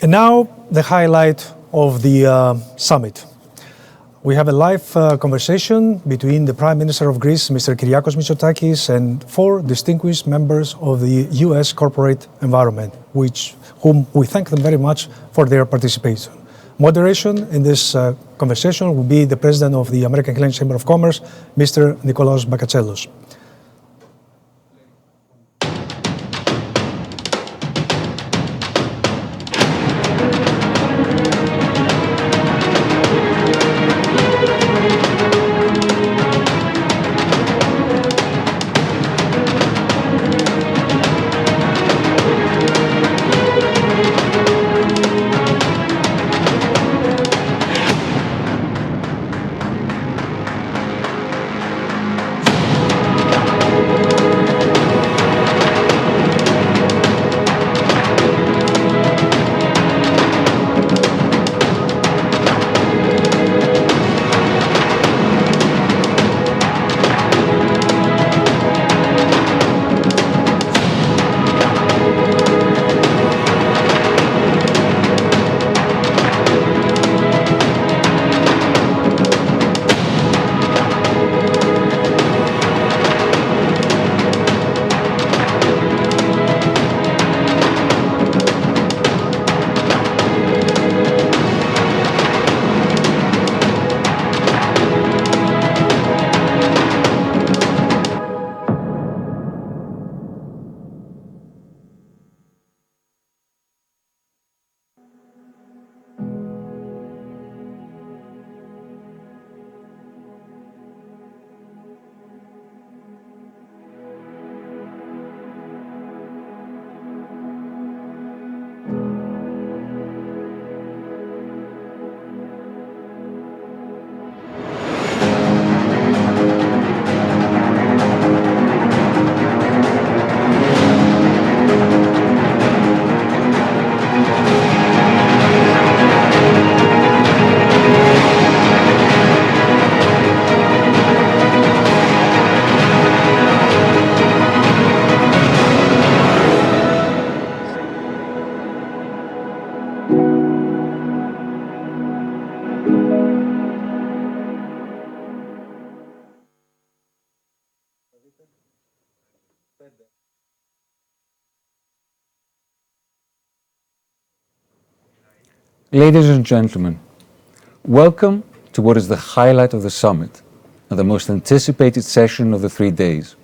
And now, the highlight of the summit. We have a live conversation between the Prime Minister of Greece, Mr. Kyriakos Mitsotakis, and 4 distinguished members of the US corporate environment, whom we thank them very much for their participation. Moderation in this conversation will be the President of the American Chamber of Commerce, Mr. Nikolaos Bakatselos. Ladies and gentlemen, welcome to what is the highlight of the summit and the most anticipated session of the 3 days.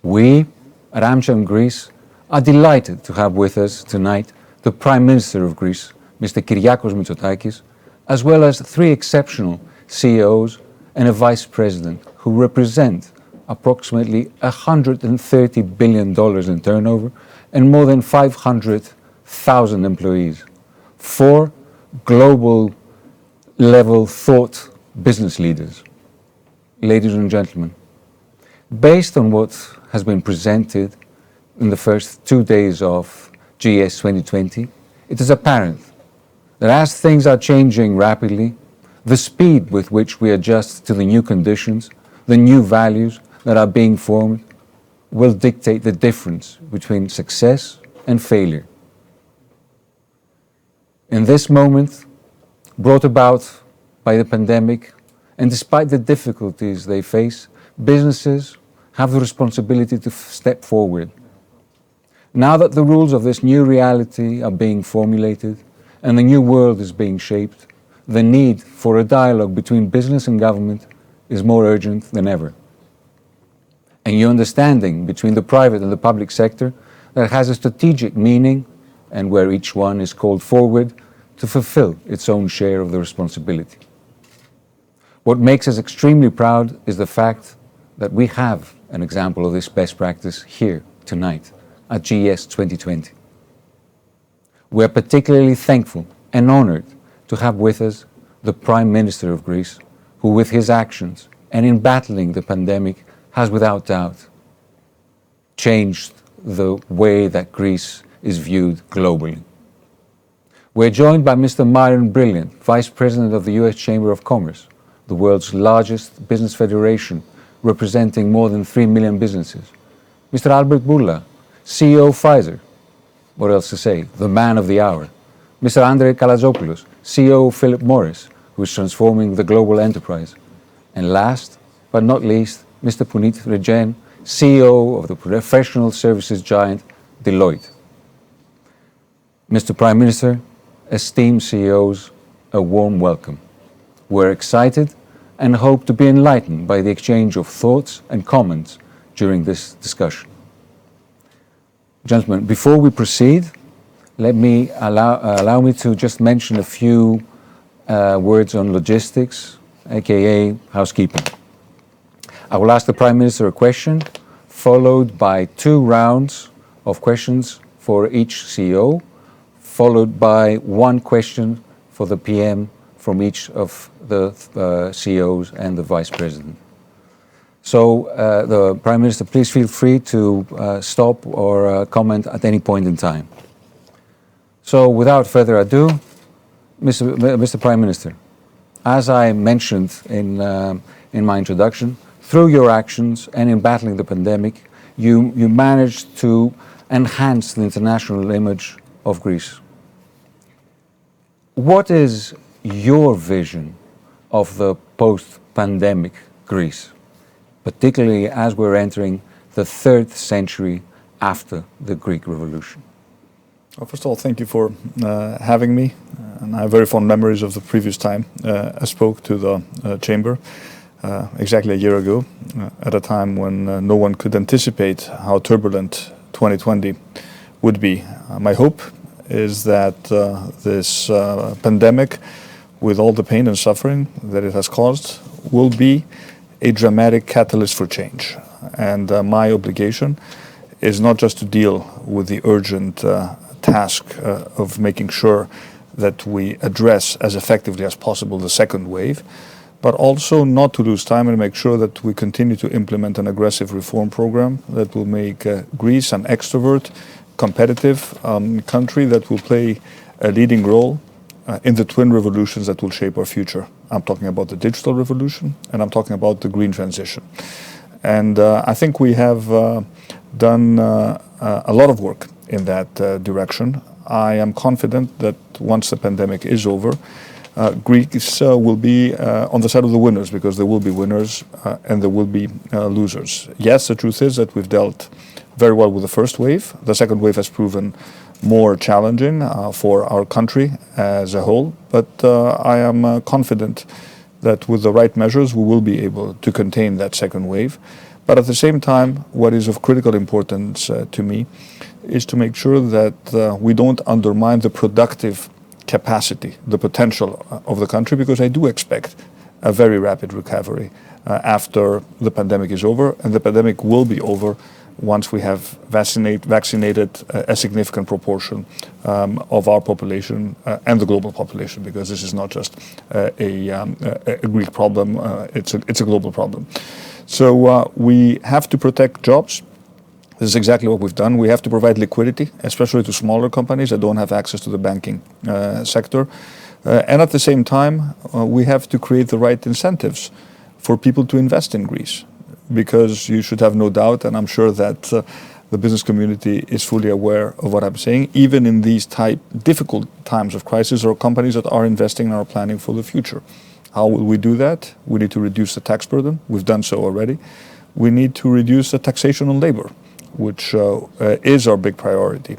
We at AmCham Greece are delighted to have with us tonight the Prime Minister of Greece, Mr. Kyriakos Mitsotakis, as well as 3 exceptional CEOs and a Vice President who represent approximately $130 billion in turnover and more than 500,000 employees. 4 global level thought business leaders. Ladies and gentlemen, based on what has been presented in the first 2 days of GS 2020, it is apparent that as things are changing rapidly, the speed with which we adjust to the new conditions, the new values that are being formed, will dictate the difference between success and failure. In this moment, brought about by the pandemic, and despite the difficulties they face, businesses have the responsibility to step forward. Now that the rules of this new reality are being formulated and the new world is being shaped, the need for a dialogue between business and government is more urgent than ever. A new understanding between the private and the public sector that has a strategic meaning and where each one is called forward to fulfill its own share of the responsibility. What makes us extremely proud is the fact that we have an example of this best practice here tonight at GS 2020. We are particularly thankful and honored to have with us the Prime Minister of Greece, who with his actions and in battling the pandemic has without doubt changed the way that Greece is viewed globally. We're joined by Mr. Myron Brilliant, Vice President of the US Chamber of Commerce, the world's largest business federation representing more than 3 million businesses. Mr. Albert Bourla, CEO of Pfizer. What else to say? The man of the hour. Mr. Andrei Kalazopoulos, CEO of Philip Morris, who is transforming the global enterprise. And last but not least, Mr. Punit Renjen, CEO of the professional services giant Deloitte. Mr. Prime Minister, esteemed CEOs, a warm welcome. We're excited and hope to be enlightened by the exchange of thoughts and comments during this discussion. Gentlemen, before we proceed, let me allow me to just mention a few words on logistics, aka housekeeping. I will ask the Prime Minister a question, followed by 2 rounds of questions for each CEO, followed by 1 question for the PM from each of the CEOs and the Vice President. So the Prime Minister, please feel free to stop or comment at any point in time. So without further ado, Mr. Prime Minister, as I mentioned in my introduction, through your actions and in battling the pandemic, you managed to enhance the international image of Greece. What is your vision of the post-pandemic Greece, particularly as we're entering the 3rd century after the Greek Revolution? Well, first of all, thank you for having me. And I have very fond memories of the previous time I spoke to the Chamber exactly a year ago, at a time when no one could anticipate how turbulent 2020 would be. My hope is that this pandemic, with all the pain and suffering that it has caused, will be a dramatic catalyst for change. And my obligation is not just to deal with the urgent task of making sure that we address as effectively as possible the 2nd wave, but also not to lose time and make sure that we continue to implement an aggressive reform program that will make Greece an extrovert, competitive country that will play a leading role in the twin revolutions that will shape our future. I'm talking about the digital revolution, and I'm talking about the green transition. And I think we have done a lot of work in that direction. I am confident that once the pandemic is over, Greece will be on the side of the winners, because there will be winners and there will be losers. Yes, the truth is that we've dealt very well with the 1st wave. The 2nd wave has proven more challenging for our country as a whole, but I am confident that with the right measures we will be able to contain that 2nd wave. But at the same time, what is of critical importance to me is to make sure that we don't undermine the productive capacity, the potential of the country, because I do expect a very rapid recovery after the pandemic is over, and the pandemic will be over once we have vaccinated a significant proportion of our population and the global population, because this is not just a Greek problem, it's a global problem. So we have to protect jobs. This is exactly what we've done. We have to provide liquidity, especially to smaller companies that don't have access to the banking sector. And at the same time, we have to create the right incentives for people to invest in Greece. Because you should have no doubt, and I'm sure that the business community is fully aware of what I'm saying, even in these difficult times of crisis, there are companies that are investing and are planning for the future. How will we do that? We need to reduce the tax burden. We've done so already. We need to reduce the taxation on labor, which is our big priority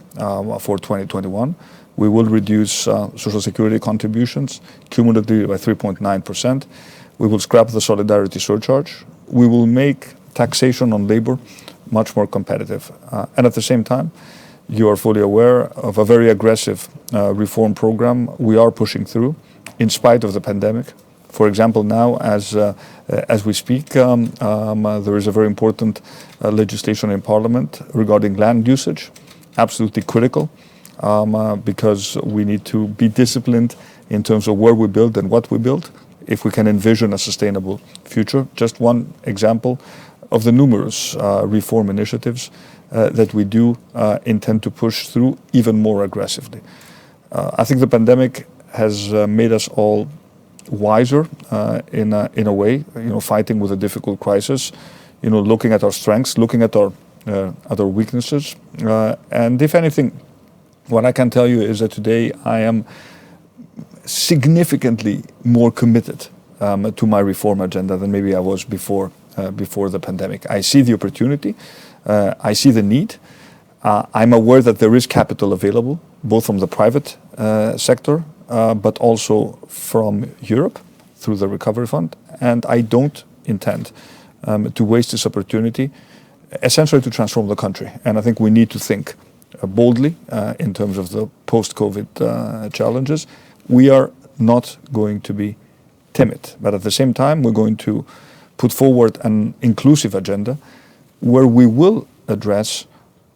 for 2021. We will reduce social security contributions cumulatively by 3.9%. We will scrap the solidarity surcharge. We will make taxation on labor much more competitive. And at the same time, you are fully aware of a very aggressive reform program we are pushing through in spite of the pandemic. For example, now, as we speak, there is a very important legislation in Parliament regarding land usage, absolutely critical, because we need to be disciplined in terms of where we build and what we build, if we can envision a sustainable future. Just one example of the numerous reform initiatives that we do intend to push through even more aggressively. I think the pandemic has made us all wiser in a way, fighting with a difficult crisis, looking at our strengths, looking at our weaknesses, and if anything, What I can tell you is that today I am significantly more committed to my reform agenda than maybe I was before the pandemic. I see the opportunity, I see the need. I'm aware that there is capital available, both from the private sector, but also from Europe through the Recovery Fund. And I don't intend to waste this opportunity, essentially to transform the country. And I think we need to think boldly in terms of the post-COVID challenges. We are not going to be timid, but at the same time, we're going to put forward an inclusive agenda where we will address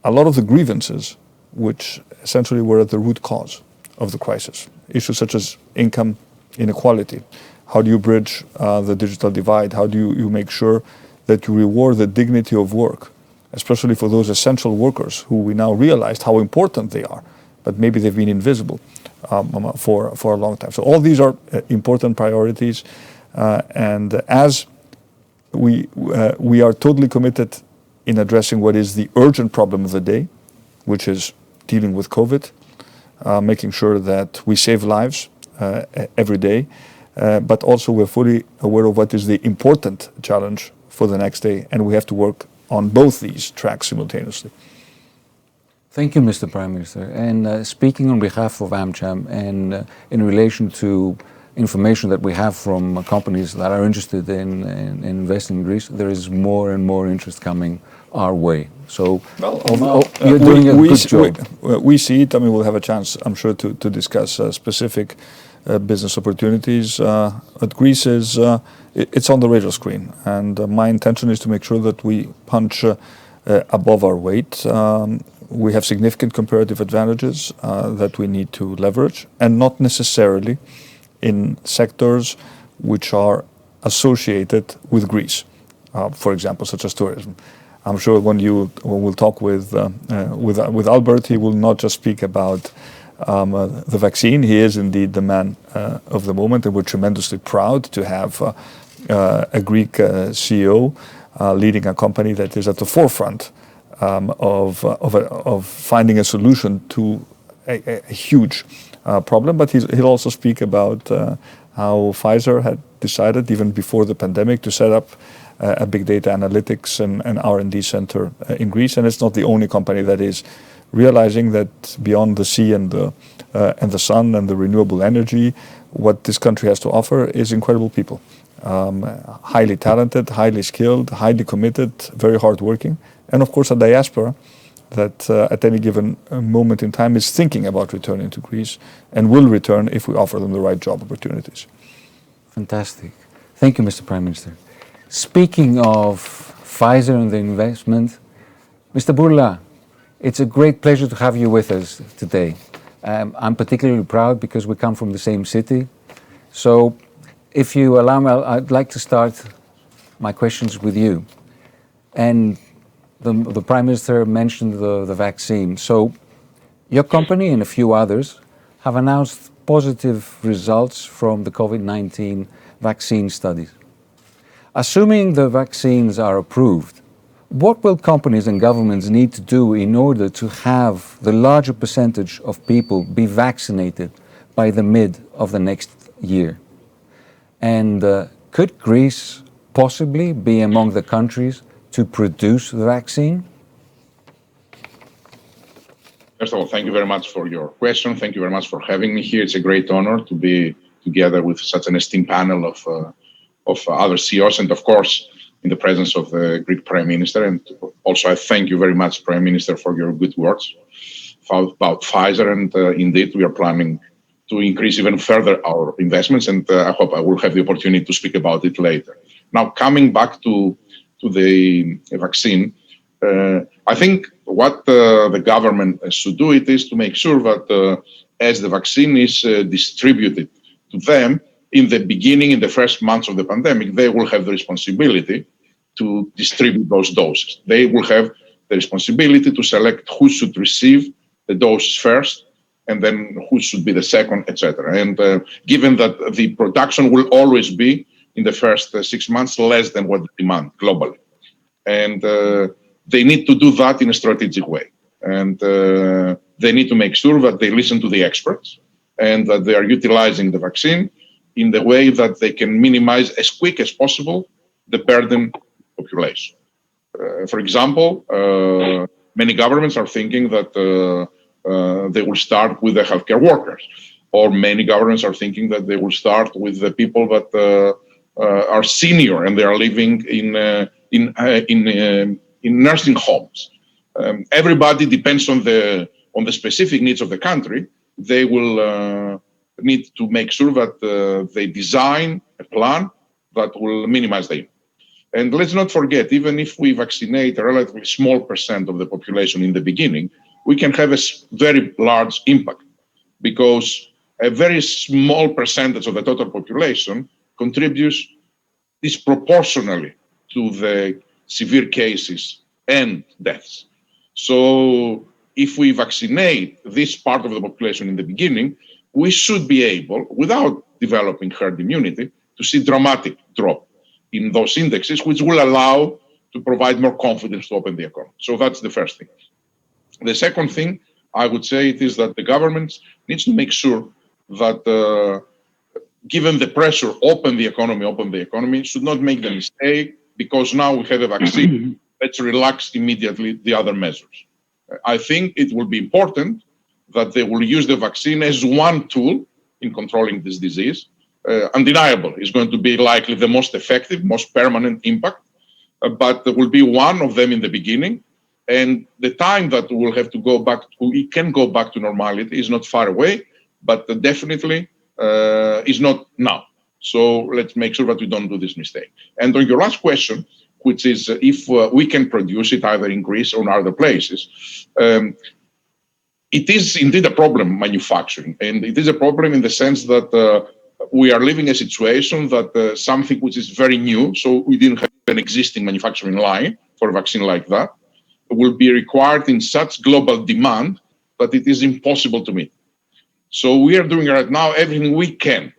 a lot of the grievances which essentially were at the root cause of the crisis. Issues such as income inequality. How do you bridge the digital divide? How do you make sure that you reward the dignity of work, especially for those essential workers who we now realized how important they are, but maybe they've been invisible for a long time. So all these are important priorities, and as we are totally committed in addressing what is the urgent problem of the day, which is dealing with COVID, making sure that we save lives every day, but also we're fully aware of what is the important challenge for the next day, and we have to work on both these tracks simultaneously. Thank you, Mr. Prime Minister. And speaking on behalf of AmCham and in relation to information that we have from companies that are interested in investing in Greece, there is more and more interest coming our way. So you're doing a good job. We see it. I mean, we'll have a chance, I'm sure, to discuss specific business opportunities. But Greece is, it's on the radar screen. And my intention is to make sure that we punch above our weight. We have significant comparative advantages that we need to leverage, and not necessarily in sectors which are associated with Greece, for example, such as tourism. I'm sure when we'll talk with Albert, he will not just speak about the vaccine. He is indeed the man of the moment, and we're tremendously proud to have a Greek CEO leading a company that is at the forefront of finding a solution to a huge problem. But he'll also speak about how Pfizer had decided, even before the pandemic, to set up a big data analytics and R&D center in Greece. And it's not the only company that is realizing that beyond the sea and the sun and the renewable energy, what this country has to offer is incredible people. Highly talented, highly skilled, highly committed, very hardworking. And of course a diaspora that at any given moment in time is thinking about returning to Greece and will return if we offer them the right job opportunities. Fantastic. Thank you, Mr. Prime Minister. Speaking of Pfizer and the investment, Mr. Bourla, it's a great pleasure to have you with us today. I'm particularly proud because we come from the same city. So if you allow me, I'd like to start my questions with you. And the Prime Minister mentioned the vaccine. So your company and a few others have announced positive results from the COVID-19 vaccine studies. Assuming the vaccines are approved, what will companies and governments need to do in order to have the larger percentage of people be vaccinated by the mid of the next year? And could Greece possibly be among the countries to produce the vaccine? First of all, thank you very much for your question. Thank you very much for having me here. It's a great honor to be together with such an esteemed panel of other CEOs, and of course, in the presence of the Greek Prime Minister. And also, I thank you very much, Prime Minister, for your good words about Pfizer. And indeed, we are planning to increase even further our investments, and I hope I will have the opportunity to speak about it later. Now, coming back to the vaccine, I think what the government should do it is to make sure that as the vaccine is distributed to them in the beginning, in the first months of the pandemic, they will have the responsibility to distribute those doses. They will have the responsibility to select who should receive the doses first, and then who should be the second, etc. And given that the production will always be in the first 6 months less than what the demand globally. And they need to do that in a strategic way. And they need to make sure that they listen to the experts and that they are utilizing the vaccine in the way that they can minimize as quick as possible the burden population. For example, many governments are thinking that they will start with the healthcare workers, or many governments are thinking that they will start with the people that are senior and they are living in nursing homes. Everybody depends on the specific needs of the country. They will need to make sure that they design a plan that will minimize the impact. And let's not forget, even if we vaccinate a relatively small percent of the population in the beginning, we can have a very large impact, because a very small percentage of the total population contributes disproportionately to the severe cases and deaths. So if we vaccinate this part of the population in the beginning, we should be able, without developing herd immunity, to see dramatic drop in those indexes, which will allow to provide more confidence to open the economy. So that's the first thing. The second thing I would say it is that the government needs to make sure that given the pressure, open the economy, should not make the mistake, because now we have a vaccine, let's relax immediately the other measures. I think it will be important that they will use the vaccine as one tool in controlling this disease. Undeniable, it's going to be likely the most effective, most permanent impact, but there will be one of them in the beginning. And the time that we'll have to go back, we can go back to normality is not far away, but definitely is not now. So let's make sure that we don't do this mistake. And on your last question, which is if we can produce it either in Greece or in other places, it is indeed a problem, manufacturing. And it is a problem in the sense that we are living a situation that something which is very new, so we didn't have an existing manufacturing line for a vaccine like that, will be required in such global demand that it is impossible to meet. So we are doing right now everything we can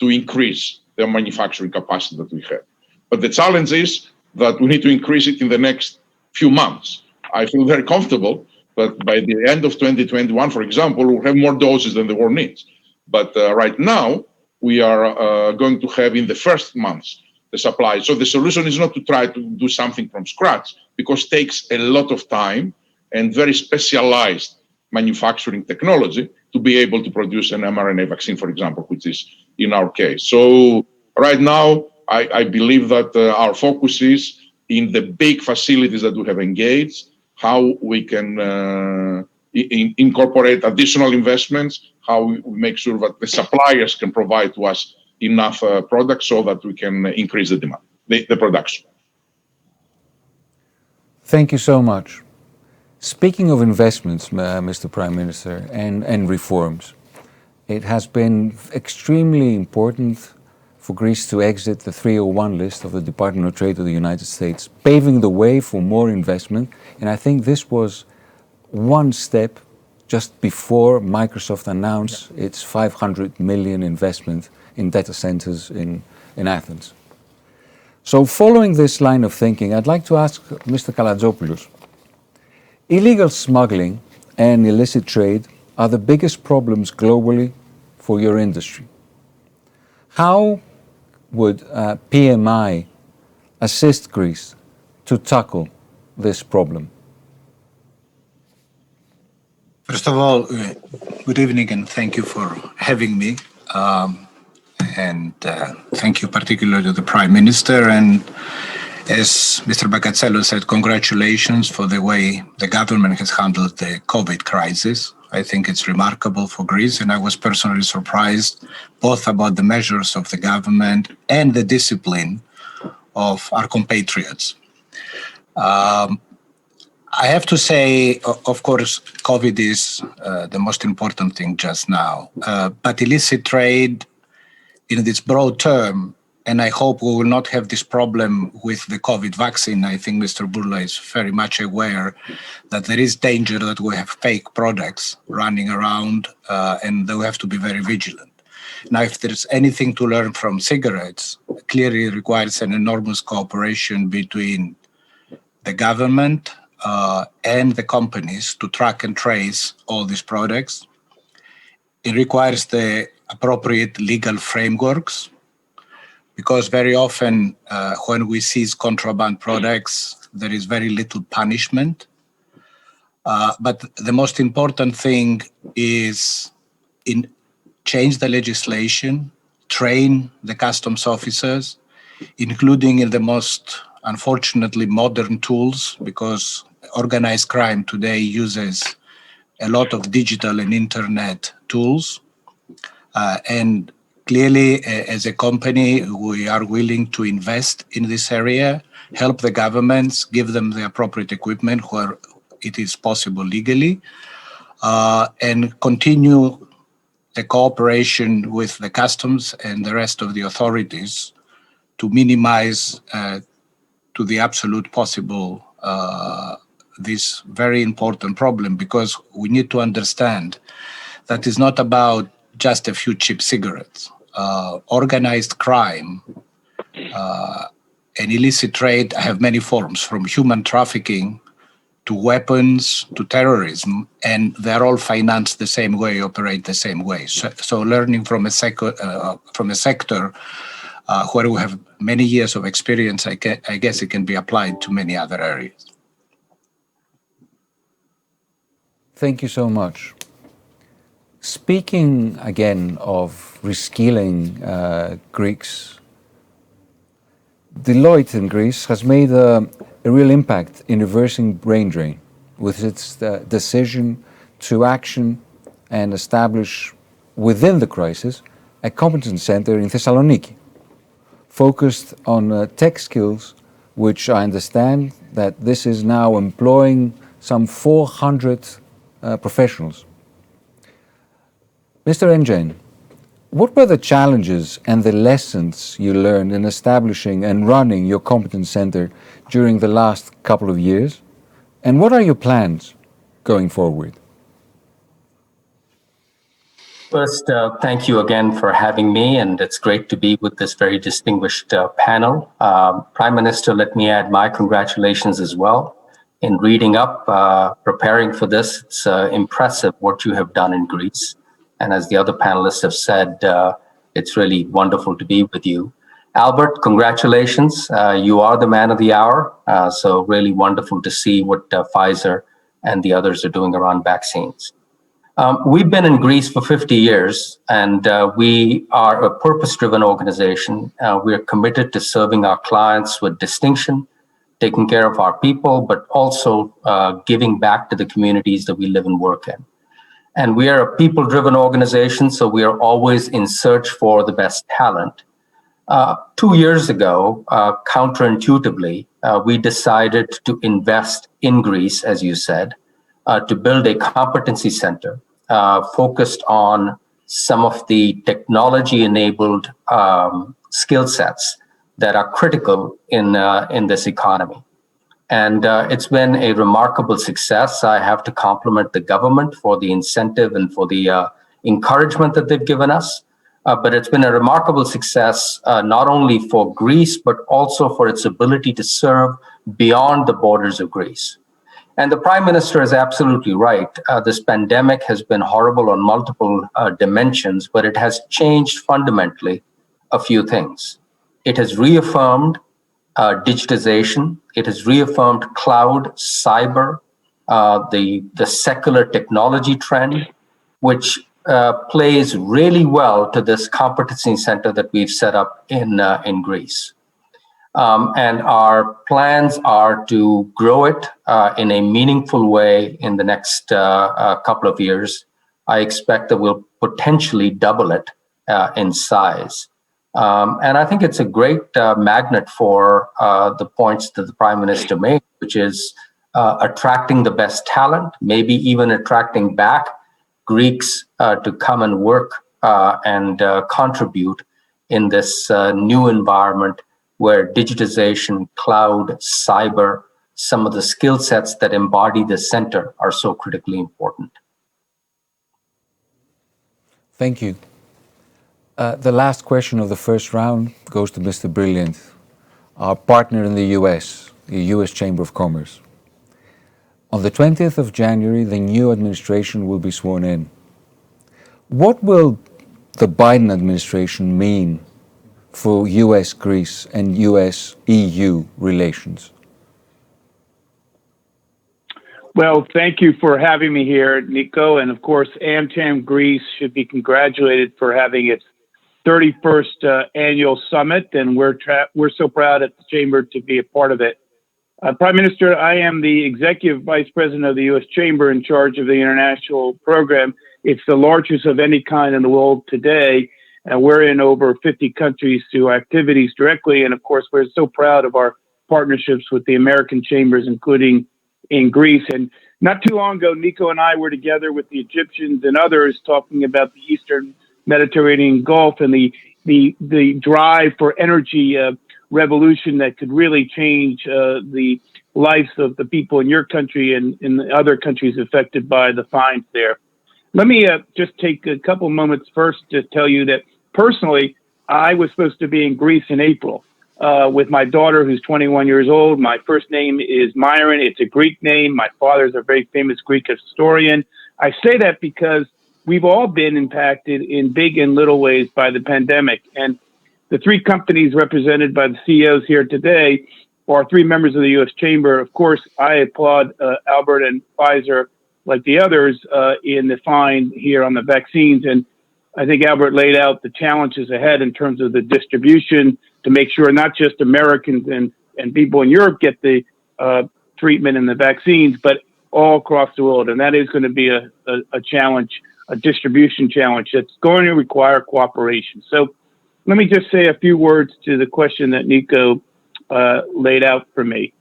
to increase the manufacturing capacity that we have. But the challenge is that we need to increase it in the next few months. I feel very comfortable that by the end of 2021, for example, we'll have more doses than the world needs. But right now, we are going to have in the first months the supply. So the solution is not to try to do something from scratch, because it takes a lot of time and very specialized manufacturing technology to be able to produce an mRNA vaccine, for example, which is in our case. So right now, I believe that our focus is in the big facilities that we have engaged, how we can incorporate additional investments, how we make sure that the suppliers can provide to us enough products so that we can increase the demand, the production. Thank you so much. Speaking of investments, Mr. Prime Minister, and reforms, it has been extremely important for Greece to exit the 301 list of the Department of Trade of the United States, paving the way for more investment. And I think this was one step just before Microsoft announced its 500 million investment in data centers in Athens. So following this line of thinking, I'd like to ask Mr. Kalatzopoulos, illegal smuggling and illicit trade are the biggest problems globally for your industry. How would PMI assist Greece to tackle this problem? First of all, good evening and thank you for having me. And thank you particularly to the Prime Minister. And as Mr. Bakatsello said, congratulations for the way the government has handled the COVID crisis. I think it's remarkable for Greece, and I was personally surprised both about the measures of the government and the discipline of our compatriots. I have to say, of course, COVID is the most important thing just now, but illicit trade in this broad term, and I hope we will not have this problem with the COVID vaccine. I think Mr. Burla is very much aware that there is danger that we have fake products running around, and they have to be very vigilant. Now, if there's anything to learn from cigarettes, clearly it requires an enormous cooperation between the government, and the companies to track and trace all these products. It requires the appropriate legal frameworks, because very often when we seize contraband products, there is very little punishment. But the most important thing is change the legislation, train the customs officers, including in the most, unfortunately, modern tools, because organized crime today uses a lot of digital and internet tools. And clearly, as a company, we are willing to invest in this area, help the governments, give them the appropriate equipment where it is possible legally, and continue the cooperation with the customs and the rest of the authorities to minimize to the absolute possible this very important problem, because we need to understand that it's not about just a few cheap cigarettes. Organized crime and illicit trade have many forms, from human trafficking to weapons to terrorism, and they're all financed the same way, operate the same way. So learning from a sector where we have many years of experience, I guess it can be applied to many other areas. Thank you so much. Speaking again of reskilling Greeks, Deloitte in Greece has made a real impact in reversing brain drain with its decision to action and establish within the crisis a competence center in Thessaloniki, focused on tech skills, which I understand that this is now employing some 400 professionals. Mr. Renjen, what were the challenges and the lessons you learned in establishing and running your competence center during the last couple of years? And what are your plans going forward? First, thank you again for having me, and it's great to be with this very distinguished panel. Prime Minister, let me add my congratulations as well. In reading up, preparing for this, it's impressive what you have done in Greece. And as the other panelists have said, it's really wonderful to be with you. Albert, congratulations. You are the man of the hour. So really wonderful to see what Pfizer and the others are doing around vaccines. We've been in Greece for 50 years, and we are a purpose-driven organization. We are committed to serving our clients with distinction, taking care of our people, but also giving back to the communities that we live and work in. And we are a people-driven organization, so we are always in search for the best talent. 2 years ago, counterintuitively, we decided to invest in Greece, as you said, to build a competency center focused on some of the technology-enabled skill sets that are critical in this economy. And it's been a remarkable success. I have to compliment the government for the incentive and for the encouragement that they've given us. But it's been a remarkable success, not only for Greece, but also for its ability to serve beyond the borders of Greece. And the Prime Minister is absolutely right. This pandemic has been horrible on multiple dimensions, but it has changed fundamentally a few things. It has reaffirmed digitization. It has reaffirmed cloud, cyber, the secular technology trend, which plays really well to this competency center that we've set up in Greece. And our plans are to grow it in a meaningful way in the next couple of years. I expect that we'll potentially double it in size. And I think it's a great magnet for the points that the Prime Minister made, which is attracting the best talent, maybe even attracting back Greeks to come and work and contribute in this new environment where digitization, cloud, cyber, some of the skill sets that embody the center are so critically important. Thank you. The last question of the first round goes to Mr. Brilliant, our partner in the US, the US Chamber of Commerce. On the 20th of January, the new administration will be sworn in. What will the Biden administration mean for US-Greece and US-EU relations? Well, thank you for having me here, Nico. And of course, AmCham Greece should be congratulated for having its 31st annual summit, and we're so proud at the Chamber to be a part of it. Prime Minister, I am the Executive Vice President of the U.S. Chamber in charge of the international program. It's the largest of any kind in the world today, and we're in over 50 countries through activities directly. And of course, we're so proud of our partnerships with the American chambers, including in Greece. And not too long ago, Nico and I were together with the Egyptians and others talking about the Eastern Mediterranean Gulf and the drive for energy revolution that could really change the lives of the people in your country and in the other countries affected by the fines there. Let me just take a couple moments first to tell you that personally, I was supposed to be in Greece in April with my daughter, who's 21 years old. My first name is Myron. It's a Greek name. My father's a very famous Greek historian. I say that because we've all been impacted in big and little ways by the pandemic. And the three companies represented by the CEOs here today are three members of the U.S. Chamber. Of course, I applaud Albert and Pfizer, like the others, in the fine here on the vaccines. And I think Albert laid out the challenges ahead in terms of the distribution to make sure not just Americans and people in Europe get the treatment and the vaccines, but all across the world. And that is going to be a challenge, a distribution challenge that's going to require cooperation. So let me just say a few words to the question that Nico laid out for me.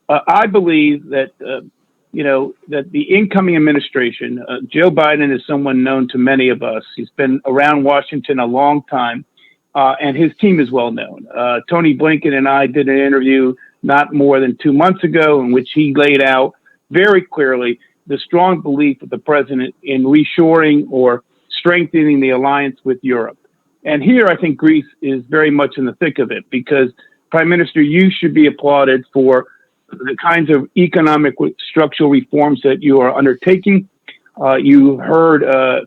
I believe that, that the incoming administration, Joe Biden is someone known to many of us. He's been around Washington a long time, and his team is well known. Tony Blinken and I did an interview not more than 2 months ago in which he laid out very clearly the strong belief of the president in reshoring or strengthening the alliance with Europe. And here, I think Greece is very much in the thick of it because, Prime Minister, you should be applauded for the kinds of economic structural reforms that you are undertaking. You heard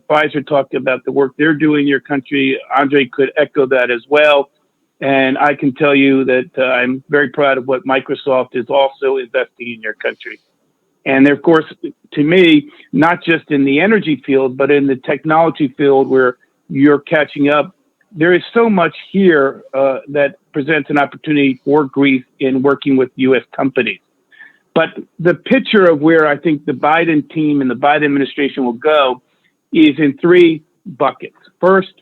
Pfizer talk about the work they're doing in your country. Andre could echo that as well. And I can tell you that I'm very proud of what Microsoft is also investing in your country. And of course, to me, not just in the energy field, but in the technology field where you're catching up, there is so much here that presents an opportunity for Greece in working with U.S. companies. But the picture of where I think the Biden team and the Biden administration will go is in three buckets. First,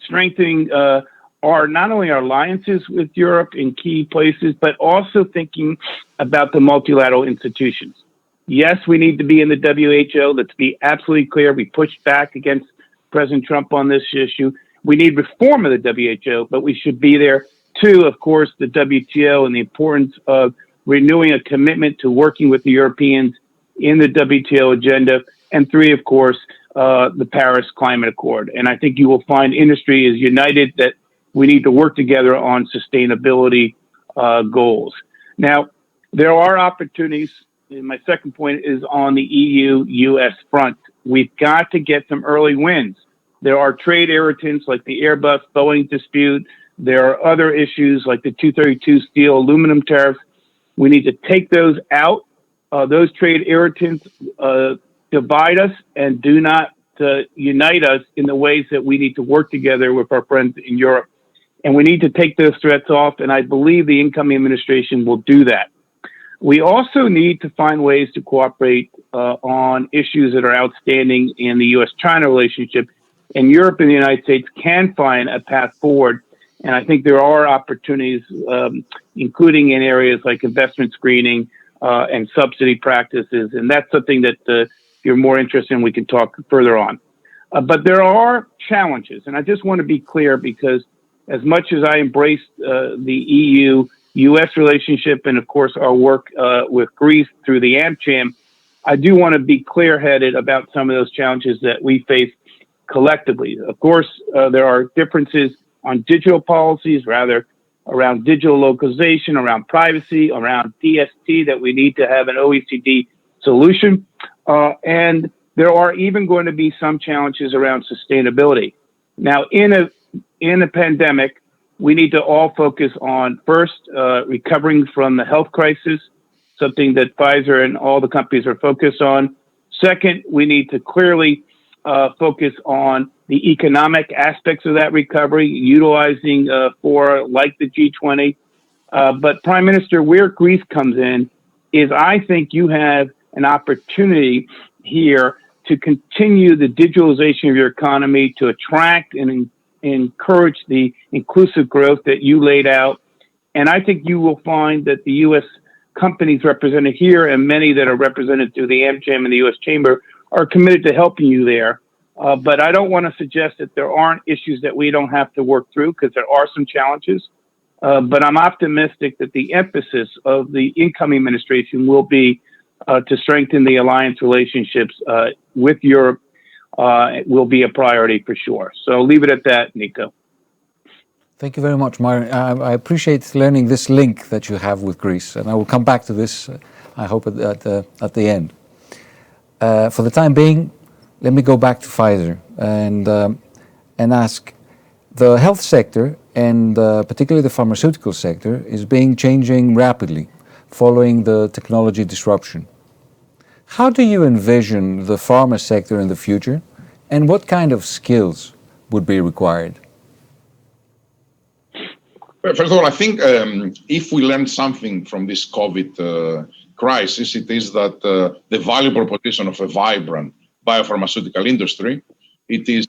strengthening not only our alliances with Europe in key places, but also thinking about the multilateral institutions. Yes, we need to be in the WHO. Let's be absolutely clear. We pushed back against President Trump on this issue. We need reform of the WHO, but we should be there. Two, of course, the WTO and the importance of renewing a commitment to working with the Europeans in the WTO agenda. And three, of course, the Paris Climate Accord. And I think you will find industry is united that we need to work together on sustainability goals. Now, there are opportunities. And my second point is on the EU-US front. We've got to get some early wins. There are trade irritants like the Airbus-Boeing dispute. There are other issues like the 232 steel aluminum tariffs. We need to take those out. Those trade irritants divide us and do not unite us in the ways that we need to work together with our friends in Europe. And we need to take those threats off, and I believe the incoming administration will do that. We also need to find ways to cooperate on issues that are outstanding in the U.S.-China relationship, and Europe and the United States can find a path forward. And I think there are opportunities, including in areas like investment screening and subsidy practices. And that's something that if you're more interested in, we can talk further on. But there are challenges. And I just want to be clear because as much as I embrace the EU-US relationship and, of course, our work with Greece through the AmCham, I do want to be clear-headed about some of those challenges that we face collectively. Of course, there are differences on digital policies, rather around digital localization, around privacy, around DST, that we need to have an OECD solution. And there are even going to be some challenges around sustainability. Now, in a pandemic, we need to all focus on, first, recovering from the health crisis, something that Pfizer and all the companies are focused on. Second, we need to clearly focus on the economic aspects of that recovery, utilizing fora like the G20. But Prime Minister, where Greece comes in is, I think you have an opportunity here to continue the digitalization of your economy, to attract and encourage the inclusive growth that you laid out. And I think you will find that the U.S. companies represented here and many that are represented through the AmCham and the U.S. Chamber are committed to helping you there. But I don't want to suggest that there aren't issues that we don't have to work through, because there are some challenges. But I'm optimistic that the emphasis of the incoming administration will be to strengthen the alliance relationships with Europe will be a priority for sure. So I'll leave it at that, Nico. Thank you very much, Myron. I appreciate learning this link that you have with Greece, and I will come back to this, I hope, at the end. For the time being, let me go back to Pfizer and ask, the health sector and particularly the pharmaceutical sector is changing rapidly following the technology disruption. How do you envision the pharma sector in the future, and what kind of skills would be required? First of all, I think if we learn something from this COVID crisis, it is that the value proposition of a vibrant biopharmaceutical industry, it is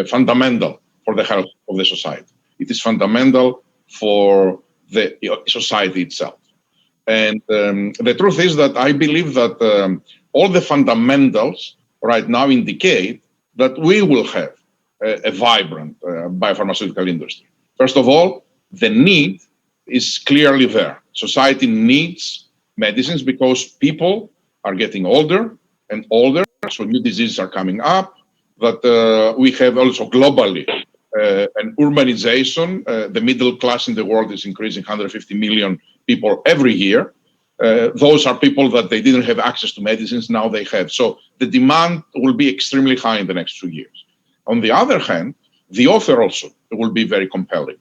fundamental for the health of the society. It is fundamental for the society itself. And the truth is that I believe that all the fundamentals right now indicate that we will have a vibrant biopharmaceutical industry. First of all, the need is clearly there. Society needs medicines because people are getting older and older, so new diseases are coming up. That we have also globally an urbanization. The middle class in the world is increasing, 150 million people every year. Those are people that they didn't have access to medicines, now they have. So the demand will be extremely high in the next 2 years. On the other hand, the offer also will be very compelling.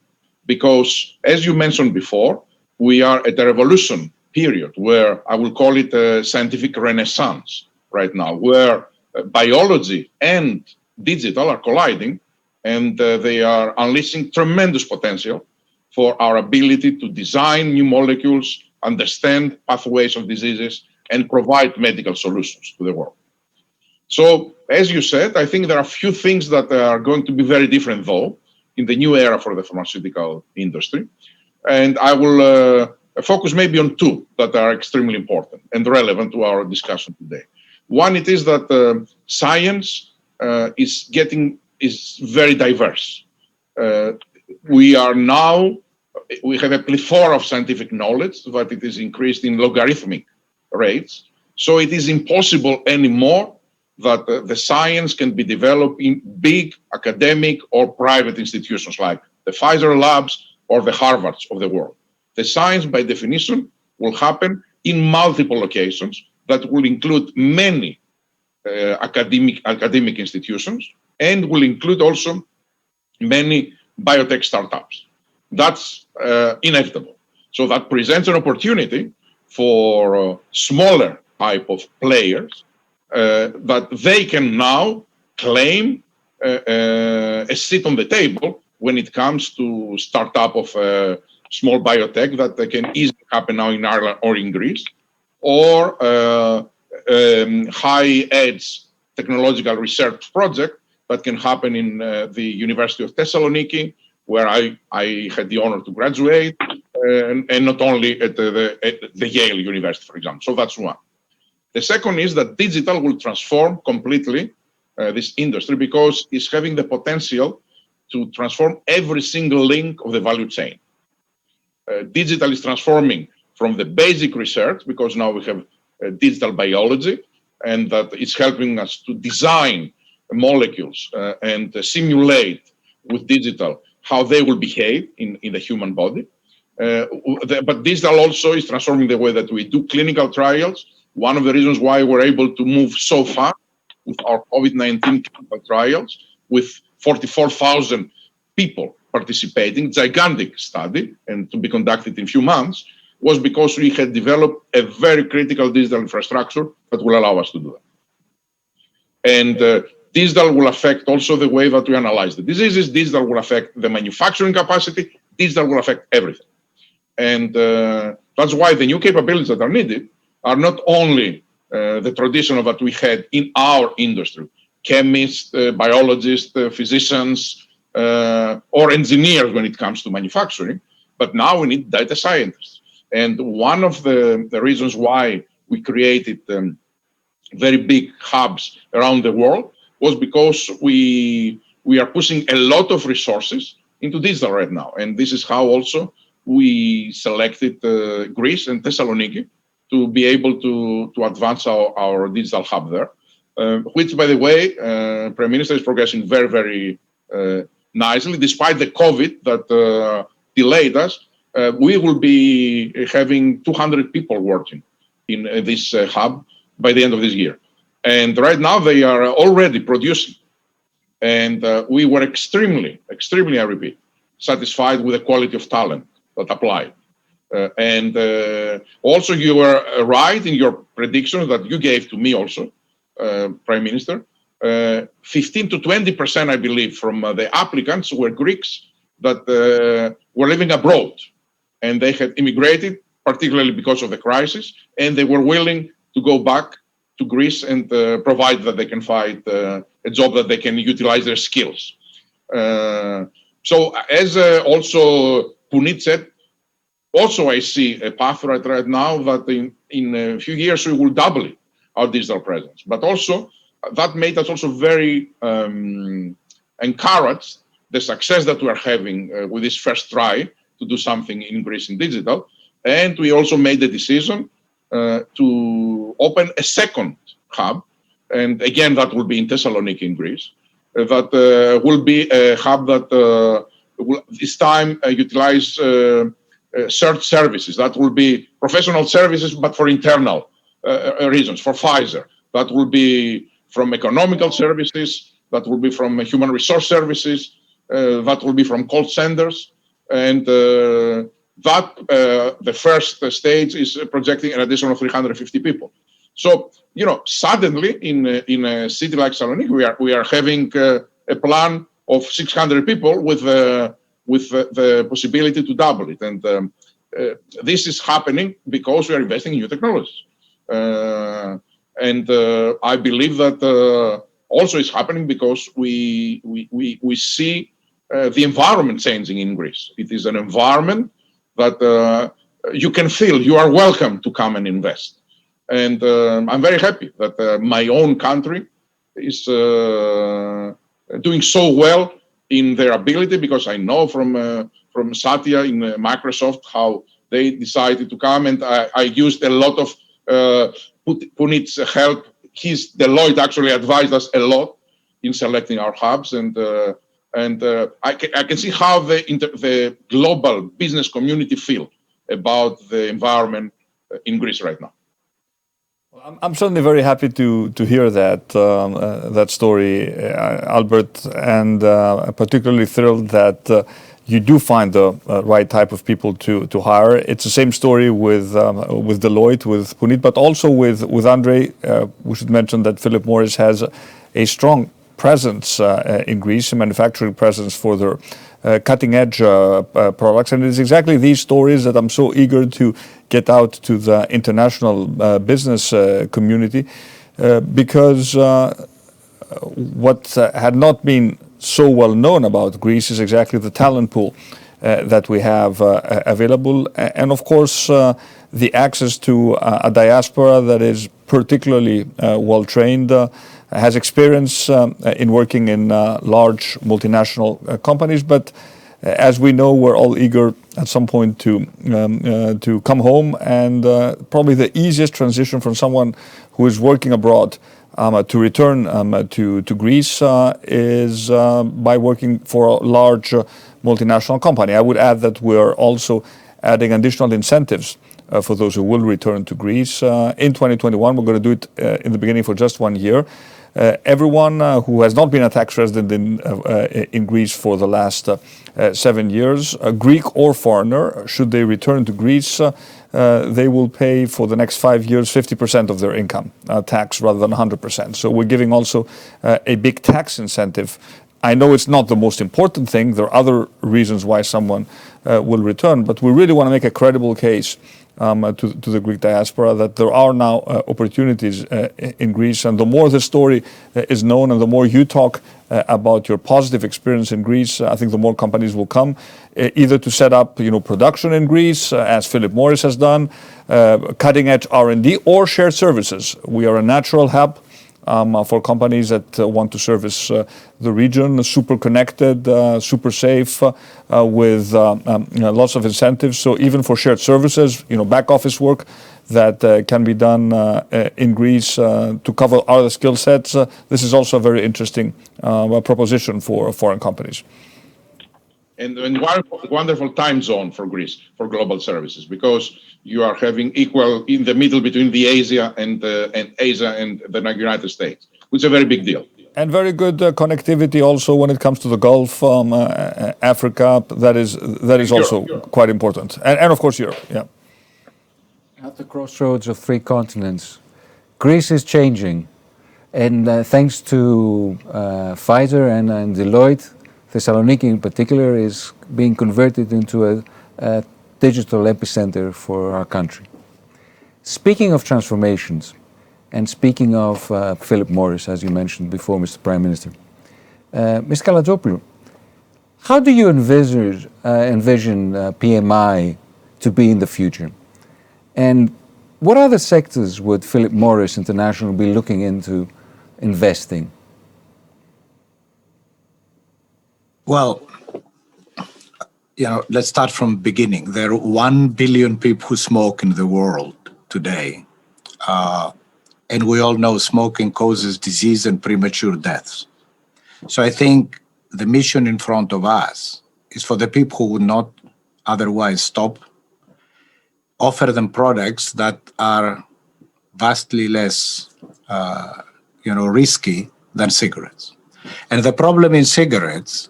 Because, as you mentioned before, we are at a revolution period where I will call it a scientific renaissance right now, where biology and digital are colliding, and they are unleashing tremendous potential for our ability to design new molecules, understand pathways of diseases, and provide medical solutions to the world. So, as you said, I think there are a few things that are going to be very different, though, in the new era for the pharmaceutical industry. And I will focus maybe on two that are extremely important and relevant to our discussion today. One, it is that science is very diverse. We have a plethora of scientific knowledge, but it is increased in logarithmic rates. So it is impossible anymore that the science can be developed in big academic or private institutions like the Pfizer labs or the Harvards of the world. The science, by definition, will happen in multiple locations that will include many academic institutions and will include also many biotech startups. That's inevitable. So that presents an opportunity for smaller type of players that they can now claim a seat on the table when it comes to startup of small biotech that can easily happen now in Ireland or in Greece, or high-edge technological research project that can happen in the University of Thessaloniki, where I had the honor to graduate, and not only at the Yale University, for example. So that's one. The second is that digital will transform completely this industry because it's having the potential to transform every single link of the value chain. Digital is transforming from the basic research, because now we have digital biology, and that it's helping us to design molecules and simulate with digital how they will behave in the human body. But digital also is transforming the way that we do clinical trials. One of the reasons why we're able to move so fast with our COVID-19 clinical trials, with 44,000 people participating, gigantic study, and to be conducted in a few months, was because we had developed a very critical digital infrastructure that will allow us to do that. And digital will affect also the way that we analyze the diseases. Digital will affect the manufacturing capacity. Digital will affect everything. And that's why the new capabilities that are needed are not only the traditional that we had in our industry, chemists, biologists, physicians, or engineers when it comes to manufacturing, but now we need data scientists. And one of the reasons why we created very big hubs around the world was because we are pushing a lot of resources into digital right now. And this is how also we selected Greece and Thessaloniki to be able to advance our digital hub there, which, by the way, Prime Minister is progressing very, very nicely. Despite the COVID that delayed us, we will be having 200 people working in this hub by the end of this year. And right now they are already producing. And we were extremely, I repeat, satisfied with the quality of talent that applied. And also you were right in your prediction that you gave to me also, Prime Minister. 15 to 20%, I believe, from the applicants were Greeks that were living abroad. And they had immigrated, particularly because of the crisis, and they were willing to go back to Greece and provide that they can find a job that they can utilize their skills. So as also Punit said, also I see a path right now that in a few years we will double our digital presence. But also that made us also very encouraged the success that we are having with this first try to do something in Greece in digital. And we also made the decision to open a second hub. And again, that will be in Thessaloniki in Greece. That will be a hub that will this time utilize search services. That will be professional services, but for internal reasons, for Pfizer. That will be from economical services, that will be from human resource services, that will be from call centers. And the first stage is projecting an additional 350 people. So, you know, suddenly in a city like Thessaloniki, we are having a plan of 600 people with the possibility to double it. And this is happening because we are investing in new technologies. And I believe that also is happening because we see the environment changing in Greece. It is an environment that you can feel you are welcome to come and invest. And I'm very happy that my own country is doing so well in their ability, because I know from Satya in Microsoft how they decided to come, and I used a lot of Punit's help. His Deloitte actually advised us a lot in selecting our hubs, and I can see how the global business community feel about the environment in Greece right now. Well, I'm certainly very happy to hear that story, Albert, and particularly thrilled that you do find the right type of people to hire. It's the same story with Deloitte, with Punit, but also with Andre. We should mention that Philip Morris has a strong presence in Greece, a manufacturing presence for their cutting-edge products. And it's exactly these stories that I'm so eager to get out to the international business community, because what had not been so well known about Greece is exactly the talent pool that we have available, and of course the access to a diaspora that is particularly well trained, has experience in working in large multinational companies. But as we know, we're all eager at some point to come home, and probably the easiest transition from someone who is working abroad to return to Greece is by working for a large multinational company. I would add that we're also adding additional incentives for those who will return to Greece. In 2021, we're going to do it in the beginning for just 1 year. Everyone who has not been a tax resident in Greece for the last 7 years, a Greek or foreigner, should they return to Greece, they will pay for the next 5 years 50% of their income tax rather than 100%. So we're giving also a big tax incentive. I know it's not the most important thing. There are other reasons why someone will return, but we really want to make a credible case to the Greek diaspora that there are now opportunities in Greece, and the more the story is known and the more you talk about your positive experience in Greece, I think the more companies will come either to set up production in Greece, as Philip Morris has done, cutting edge R&D, or shared services. We are a natural hub for companies that want to service the region, super connected, super safe, with lots of incentives. So even for shared services, back office work that can be done in Greece to cover other skill sets, this is also a very interesting proposition for foreign companies. And wonderful time zone for Greece for global services, because you are having equal in the middle between the Asia and Asia and the United States, which is a very big deal. And very good connectivity also when it comes to the Gulf, Africa. That is also quite important, and of course Europe. Yeah. At the crossroads of 3 continents, Greece is changing, and thanks to Pfizer and Deloitte, Thessaloniki in particular is being converted into a digital epicenter for our country. Speaking of transformations, and speaking of Philip Morris, as you mentioned before, Mr. Prime Minister, Ms. Kalajopoulou, how do you envision PMI to be in the future? And what other sectors would Philip Morris International be looking into investing? Well, let's start from the beginning. There are 1 billion people who smoke in the world today. And we all know smoking causes disease and premature deaths. So I think the mission in front of us is for the people who would not otherwise stop, offer them products that are vastly less risky than cigarettes. And the problem in cigarettes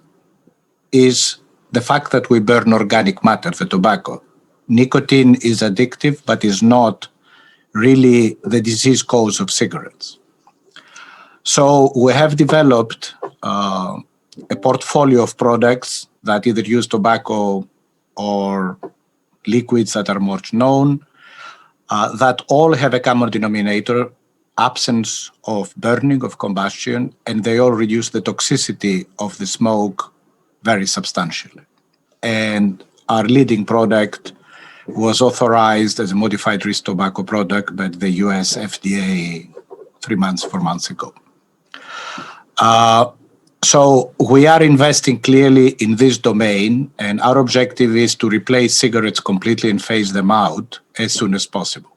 is the fact that we burn organic matter, the tobacco. Nicotine is addictive, but is not really the disease cause of cigarettes. So we have developed a portfolio of products that either use tobacco or liquids that are more known, that all have a common denominator, absence of burning, of combustion, and they all reduce the toxicity of the smoke very substantially. And our leading product was authorized as a modified risk tobacco product by the US FDA 4 months ago. So we are investing clearly in this domain, and our objective is to replace cigarettes completely and phase them out as soon as possible.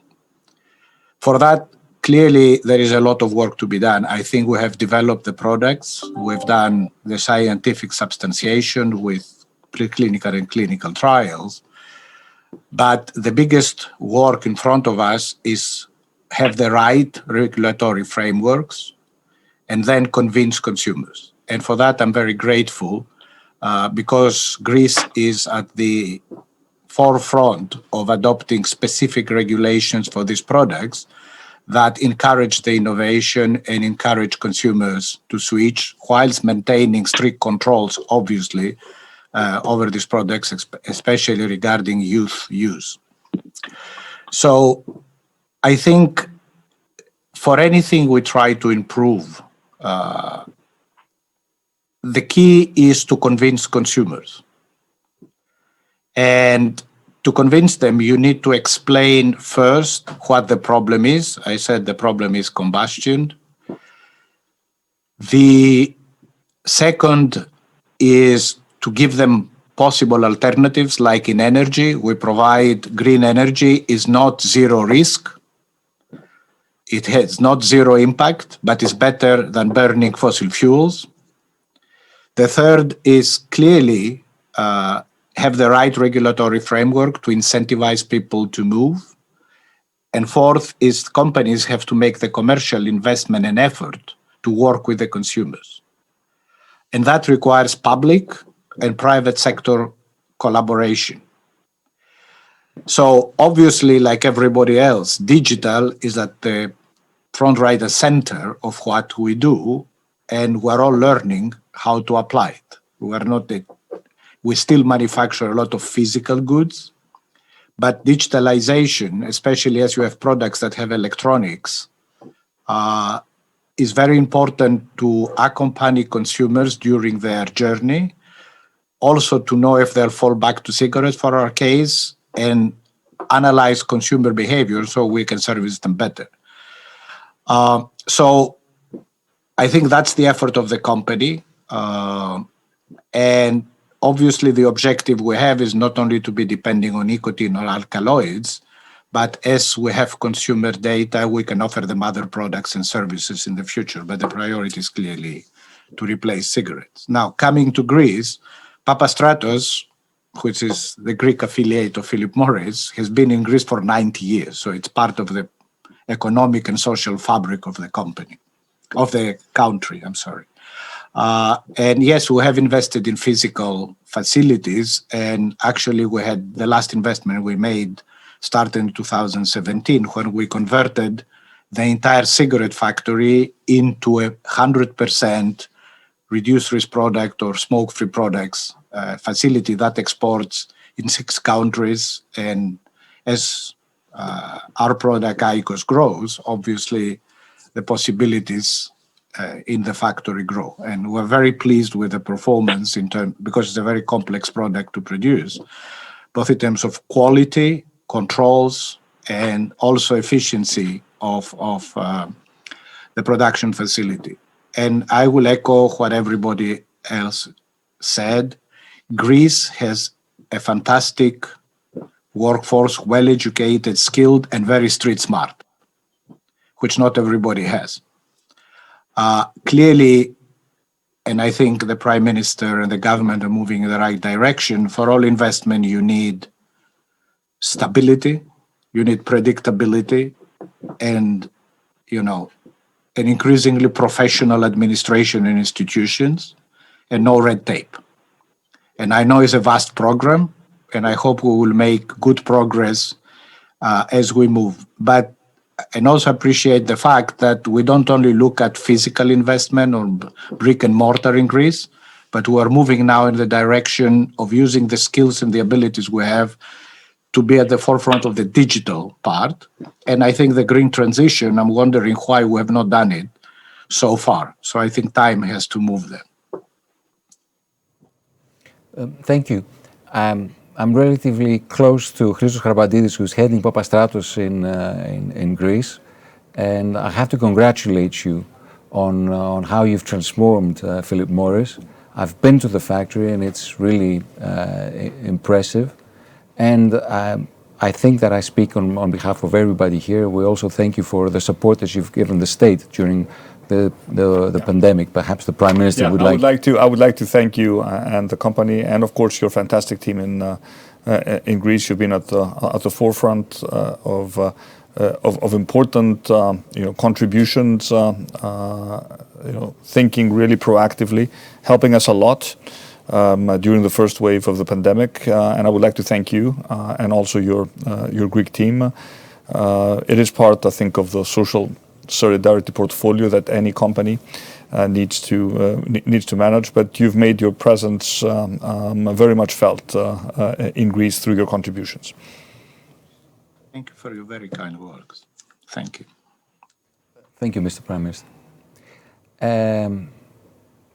For that, clearly, there is a lot of work to be done. I think we have developed the products. We've done the scientific substantiation with preclinical and clinical trials. But the biggest work in front of us is have the right regulatory frameworks and then convince consumers. And for that, I'm very grateful because Greece is at the forefront of adopting specific regulations for these products that encourage the innovation and encourage consumers to switch whilst maintaining strict controls, obviously, over these products, especially regarding youth use. So I think for anything we try to improve, the key is to convince consumers. And to convince them, you need to explain first what the problem is. I said the problem is combustion. The second is to give them possible alternatives, like in energy. We provide green energy, is not zero risk. It has not zero impact, but is better than burning fossil fuels. The third is clearly have the right regulatory framework to incentivize people to move. And fourth is companies have to make the commercial investment and effort to work with the consumers. And that requires public and private sector collaboration. So obviously, like everybody else, digital is at the front right and center of what we do, and we're all learning how to apply it. We still manufacture a lot of physical goods, but digitalization, especially as you have products that have electronics, is very important to accompany consumers during their journey. Also to know if they'll fall back to cigarettes for our case, and analyze consumer behavior so we can service them better. So I think that's the effort of the company. And obviously the objective we have is not only to be depending on nicotine or alkaloids, but as we have consumer data, we can offer them other products and services in the future. But the priority is clearly to replace cigarettes. Now, coming to Greece, Papastratos, which is the Greek affiliate of Philip Morris, has been in Greece for 90 years. So it's part of the economic and social fabric of the company, of the country, I'm sorry. And yes, we have invested in physical facilities. And actually, we had the last investment we made started in 2017 when we converted the entire cigarette factory into a 100% reduced risk product or smoke-free products facility that exports in 6 countries. And as our product IQOS grows, obviously the possibilities in the factory grow. And we're very pleased with the performance because it's a very complex product to produce, both in terms of quality, controls, and also efficiency of the production facility. And I will echo what everybody else said. Greece has a fantastic workforce, well-educated, skilled, and very street smart, which not everybody has. Clearly, and I think the Prime Minister and the government are moving in the right direction. For all investment, you need stability, you need predictability, and, an increasingly professional administration and institutions, and no red tape. And I know it's a vast program, and I hope we will make good progress as we move. But and also appreciate the fact that we don't only look at physical investment or brick and mortar in Greece, but we are moving now in the direction of using the skills and the abilities we have to be at the forefront of the digital part. And I think the green transition, I'm wondering why we have not done it so far. So I think time has to move there. Thank you. I'm relatively close to Christos Charabandidis, who's heading Papastratos in Greece, and I have to congratulate you on how you've transformed Philip Morris. I've been to the factory, and it's really impressive. And I think that I speak on behalf of everybody here. We also thank you for the support that you've given the state during the pandemic. Perhaps the Prime Minister would like. I would like to thank you and the company, and of course your fantastic team in Greece. You've been at the forefront of important contributions. Thinking really proactively, helping us a lot during the first wave of the pandemic. And I would like to thank you and also your Greek team. It is part, I think, of the social solidarity portfolio that any company needs to manage, but you've made your presence very much felt in Greece through your contributions. Thank you for your very kind words. Thank you. Thank you, Mr. Prime Minister.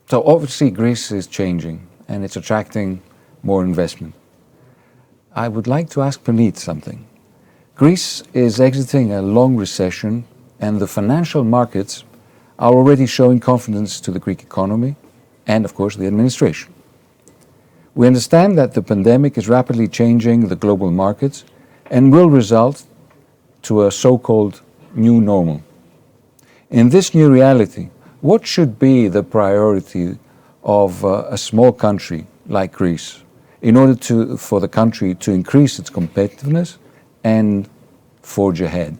So obviously Greece is changing and it's attracting more investment. I would like to ask Punit something. Greece is exiting a long recession, and the financial markets are already showing confidence to the Greek economy and, of course, the administration. We understand that the pandemic is rapidly changing the global markets and will result to a so-called new normal. In this new reality, what should be the priority of a small country like Greece in order for the country to increase its competitiveness and forge ahead?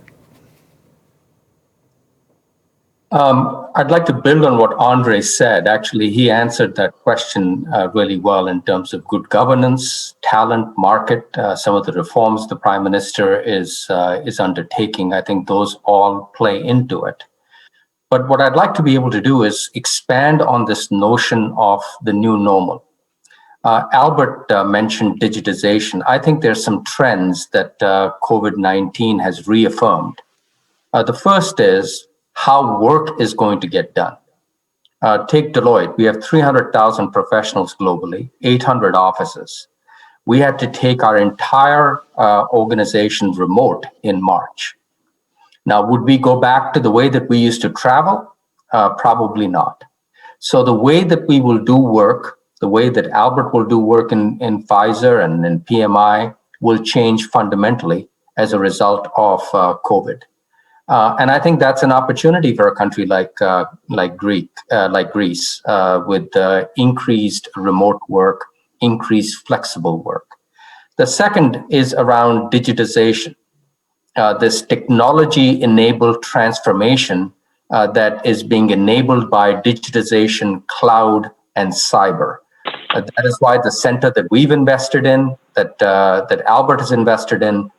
I'd like to build on what Andre said. Actually, he answered that question really well in terms of good governance, talent, market, some of the reforms the Prime Minister is undertaking. I think those all play into it. But what I'd like to be able to do is expand on this notion of the new normal. Albert mentioned digitization. I think there's some trends that COVID-19 has reaffirmed. The first is how work is going to get done. Take Deloitte. We have 300,000 professionals globally, 800 offices. We had to take our entire organization remote in March. Now, would we go back to the way that we used to travel? Probably not. So the way that we will do work, the way that Albert will do work in Pfizer and in PMI will change fundamentally as a result of COVID. And I think that's an opportunity for a country like Greece, with increased remote work, increased flexible work. The second is around digitization. This technology-enabled transformation that is being enabled by digitization, cloud, and cyber. That is why the center that we've invested in, that Albert has invested in,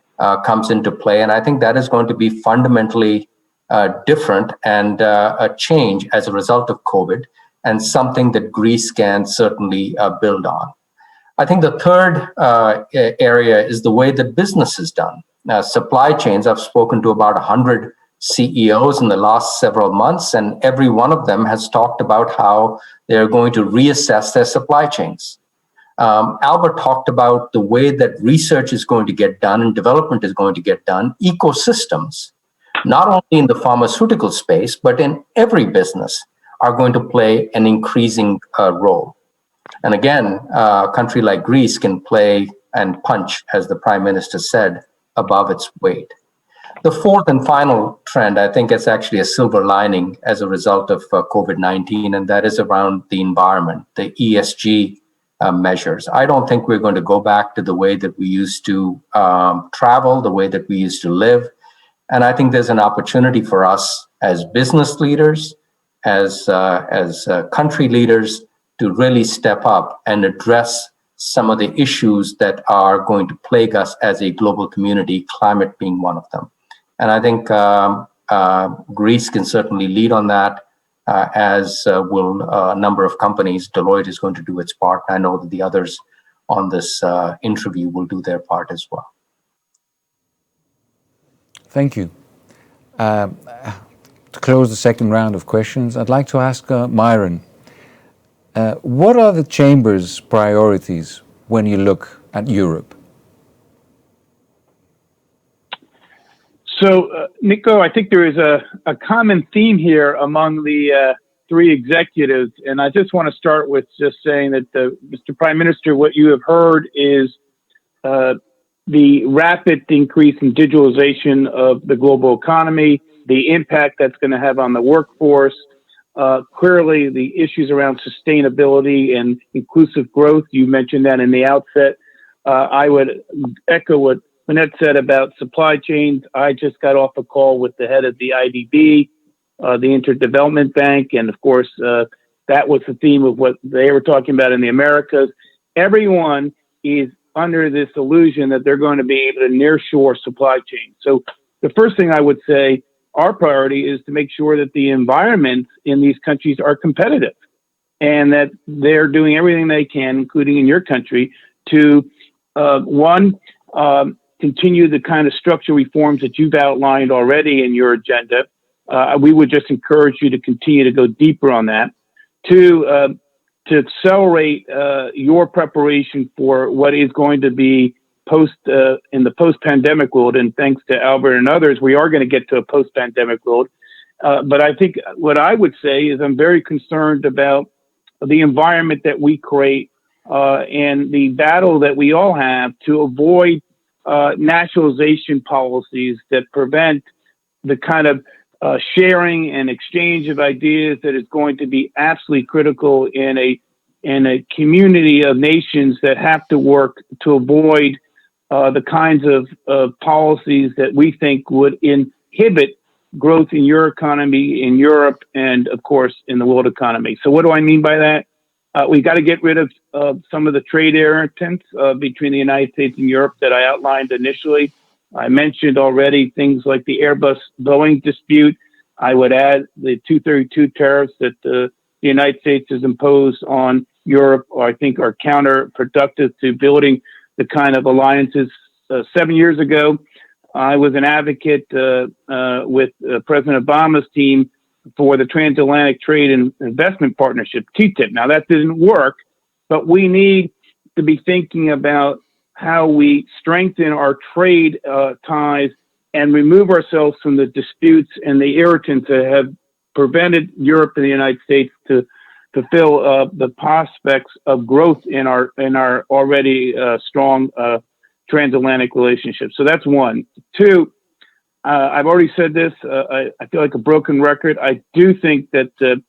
comes into play. And I think that is going to be fundamentally different and a change as a result of COVID, and something that Greece can certainly build on. I think the third area is the way that business is done. Supply chains, I've spoken to about 100 CEOs in the last several months, and every one of them has talked about how they're going to reassess their supply chains. Albert talked about the way that research is going to get done and development is going to get done. Ecosystems, not only in the pharmaceutical space, but in every business, are going to play an increasing role. And again, a country like Greece can play and punch, as the Prime Minister said, above its weight. The fourth and final trend, I think, is actually a silver lining as a result of COVID-19, and that is around the environment, the ESG measures. I don't think we're going to go back to the way that we used to travel, the way that we used to live. And I think there's an opportunity for us as business leaders, as country leaders, to really step up and address some of the issues that are going to plague us as a global community, climate being one of them. And I think Greece can certainly lead on that, as will a number of companies. Deloitte is going to do its part. I know that the others on this interview will do their part as well. Thank you. To close the second round of questions, I'd like to ask Myron, what are the Chamber's priorities when you look at Europe? So, Nico, I think there is a common theme here among the three executives, and I just want to start with just saying that, Mr. Prime Minister, what you have heard is the rapid increase in digitalization of the global economy, the impact that's going to have on the workforce, clearly the issues around sustainability and inclusive growth. You mentioned that in the outset. I would echo what Punit said about supply chains. I just got off a call with the head of the IDB, the Interdevelopment Bank, and of course, that was the theme of what they were talking about in the Americas. Everyone is under this illusion that they're going to be able to nearshore supply chains. So the first thing I would say, our priority is to make sure that the environments in these countries are competitive and that they're doing everything they can, including in your country, to continue the kind of structural reforms that you've outlined already in your agenda. We would just encourage you to continue to go deeper on that. Two, to accelerate your preparation for what is going to be in the post-pandemic world, and thanks to Albert and others, we are going to get to a post-pandemic world. But I think what I would say is I'm very concerned about the environment that we create and the battle that we all have to avoid nationalization policies that prevent the kind of sharing and exchange of ideas that is going to be absolutely critical in a and a community of nations that have to work to avoid the kinds of policies that we think would inhibit growth in your economy, in Europe, and of course in the world economy. So what do I mean by that? We got to get rid of some of the trade irritants between the United States and Europe that I outlined initially. I mentioned already things like the Airbus-Boeing dispute. I would add the 232 tariffs that the United States has imposed on Europe, or I think are counterproductive to building the kind of alliances. 7 years ago, I was an advocate with President Obama's team for the Transatlantic Trade and Investment Partnership, TTIP. Now, that didn't work, but we need to be thinking about how we strengthen our trade ties and remove ourselves from the disputes and the irritants that have prevented Europe and the United States to fulfill the prospects of growth in our already strong transatlantic relationship. So that's one. Two, I've already said this. I feel like a broken record. I do think that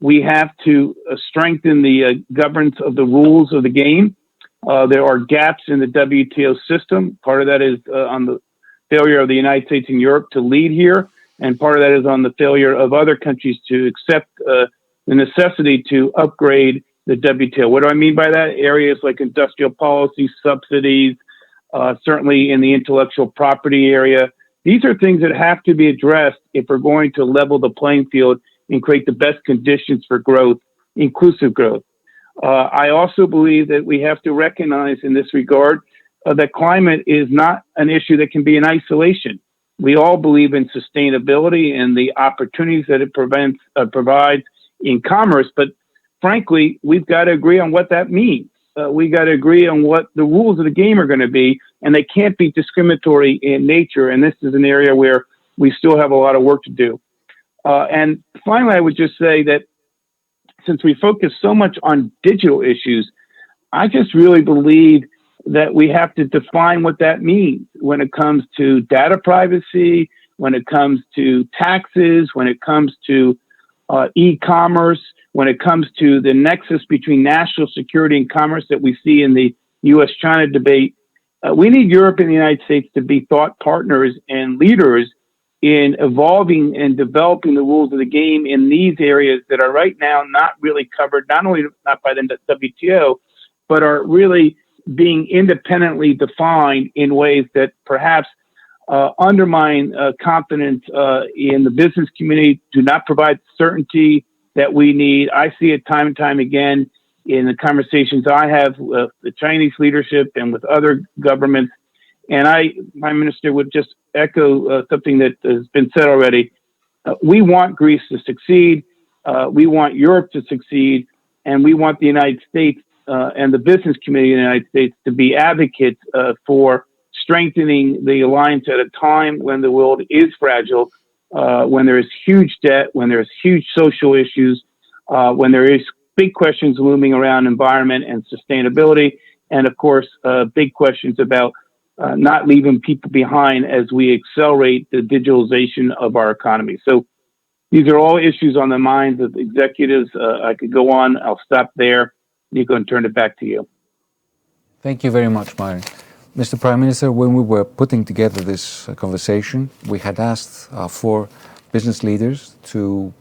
we have to strengthen the governance of the rules of the game. There are gaps in the WTO system. Part of that is on the failure of the United States and Europe to lead here, and part of that is on the failure of other countries to accept the necessity to upgrade the WTO. What do I mean by that? Areas like industrial policy, subsidies, certainly in the intellectual property area. These are things that have to be addressed if we're going to level the playing field and create the best conditions for growth, inclusive growth. I also believe that we have to recognize in this regard that climate is not an issue that can be in isolation. We all believe in sustainability and the opportunities that it provides in commerce, but frankly, we've got to agree on what that means. We got to agree on what the rules of the game are going to be, and they can't be discriminatory in nature. And this is an area where we still have a lot of work to do. And finally, I would just say that since we focus so much on digital issues, I just really believe that we have to define what that means when it comes to data privacy, when it comes to taxes, when it comes to e-commerce, when it comes to the nexus between national security and commerce that we see in the U.S.-China debate. We need Europe and the United States to be thought partners and leaders in evolving and developing the rules of the game in these areas that are right now not really covered, not only not by the WTO, but are really being independently defined in ways that perhaps undermine confidence in the business community, do not provide certainty that we need. I see it time and time again in the conversations I have with the Chinese leadership and with other governments. And Prime Minister, would just echo something that has been said already. We want Greece to succeed. We want Europe to succeed. And we want the United States and the business community in the United States to be advocates for strengthening the alliance at a time when the world is fragile, when there is huge debt, when there's huge social issues, when there is big questions looming around environment and sustainability, and of course, big questions about not leaving people behind as we accelerate the digitalization of our economy. So these are all issues on the minds of executives. I could go on. I'll stop there. Nico, and turn it back to you. Thank you very much, Myron. Mr. Prime Minister, when we were putting together this conversation, we had asked our four business leaders to,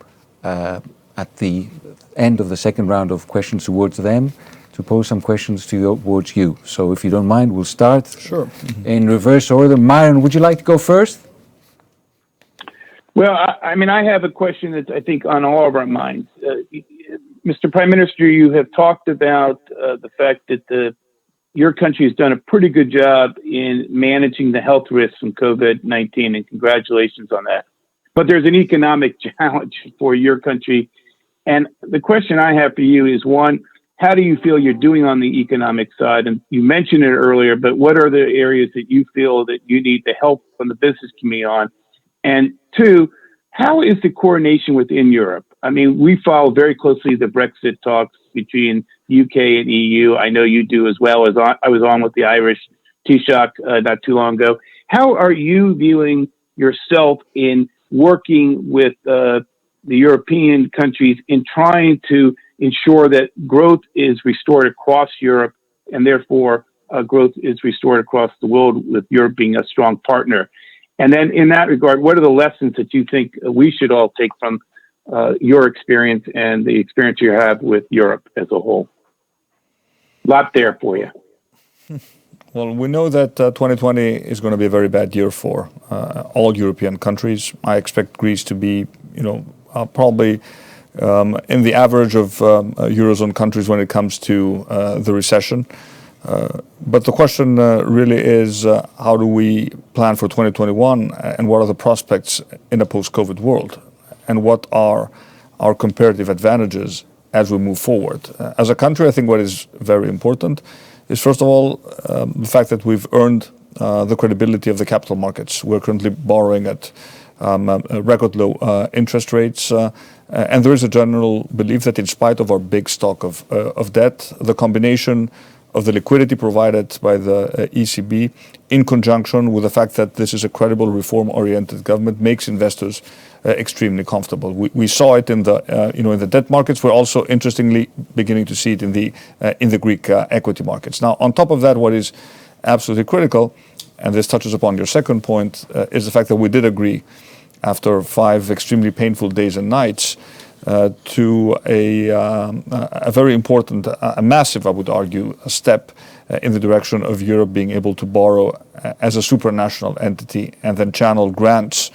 at the end of the second round of questions towards them, to pose some questions towards you. So if you don't mind, we'll start in reverse order. Myron, would you like to go first? Well, I mean, I have a question that's, I think, on all of our minds. Mr. Prime Minister, you have talked about the fact that your country has done a pretty good job in managing the health risks from COVID-19, and congratulations on that. But there's an economic challenge for your country. And the question I have for you is, one, how do you feel you're doing on the economic side? And you mentioned it earlier, but what are the areas that you feel that you need the help from the business community on? And two, how is the coordination within Europe? I mean, we follow very closely the Brexit talks between UK and EU. I know you do as well. As I was on with the Irish Taoiseach not too long ago. How are you viewing yourself in working with the European countries in trying to ensure that growth is restored across Europe, and therefore growth is restored across the world, with Europe being a strong partner. And then in that regard, what are the lessons that you think we should all take from your experience and the experience you have with Europe as a whole? A lot there for you. Well, we know that 2020 is going to be a very bad year for all European countries. I expect Greece to be, probably in the average of Eurozone countries when it comes to the recession. But the question really is, how do we plan for 2021, and what are the prospects in a post-COVID world? And what are our comparative advantages as we move forward? As a country, I think what is very important is, first of all, the fact that we've earned the credibility of the capital markets. We're currently borrowing at record low interest rates. And there is a general belief that in spite of our big stock of debt, the combination of the liquidity provided by the ECB in conjunction with the fact that this is a credible reform-oriented government makes investors extremely comfortable. We saw it in the in the debt markets. We're also interestingly beginning to see it in the Greek equity markets. Now, on top of that, what is absolutely critical, and this touches upon your second point, is the fact that we did agree, after 5 extremely painful days and nights, to a very important, a massive, I would argue, a step in the direction of Europe being able to borrow as a supranational entity and then channel grants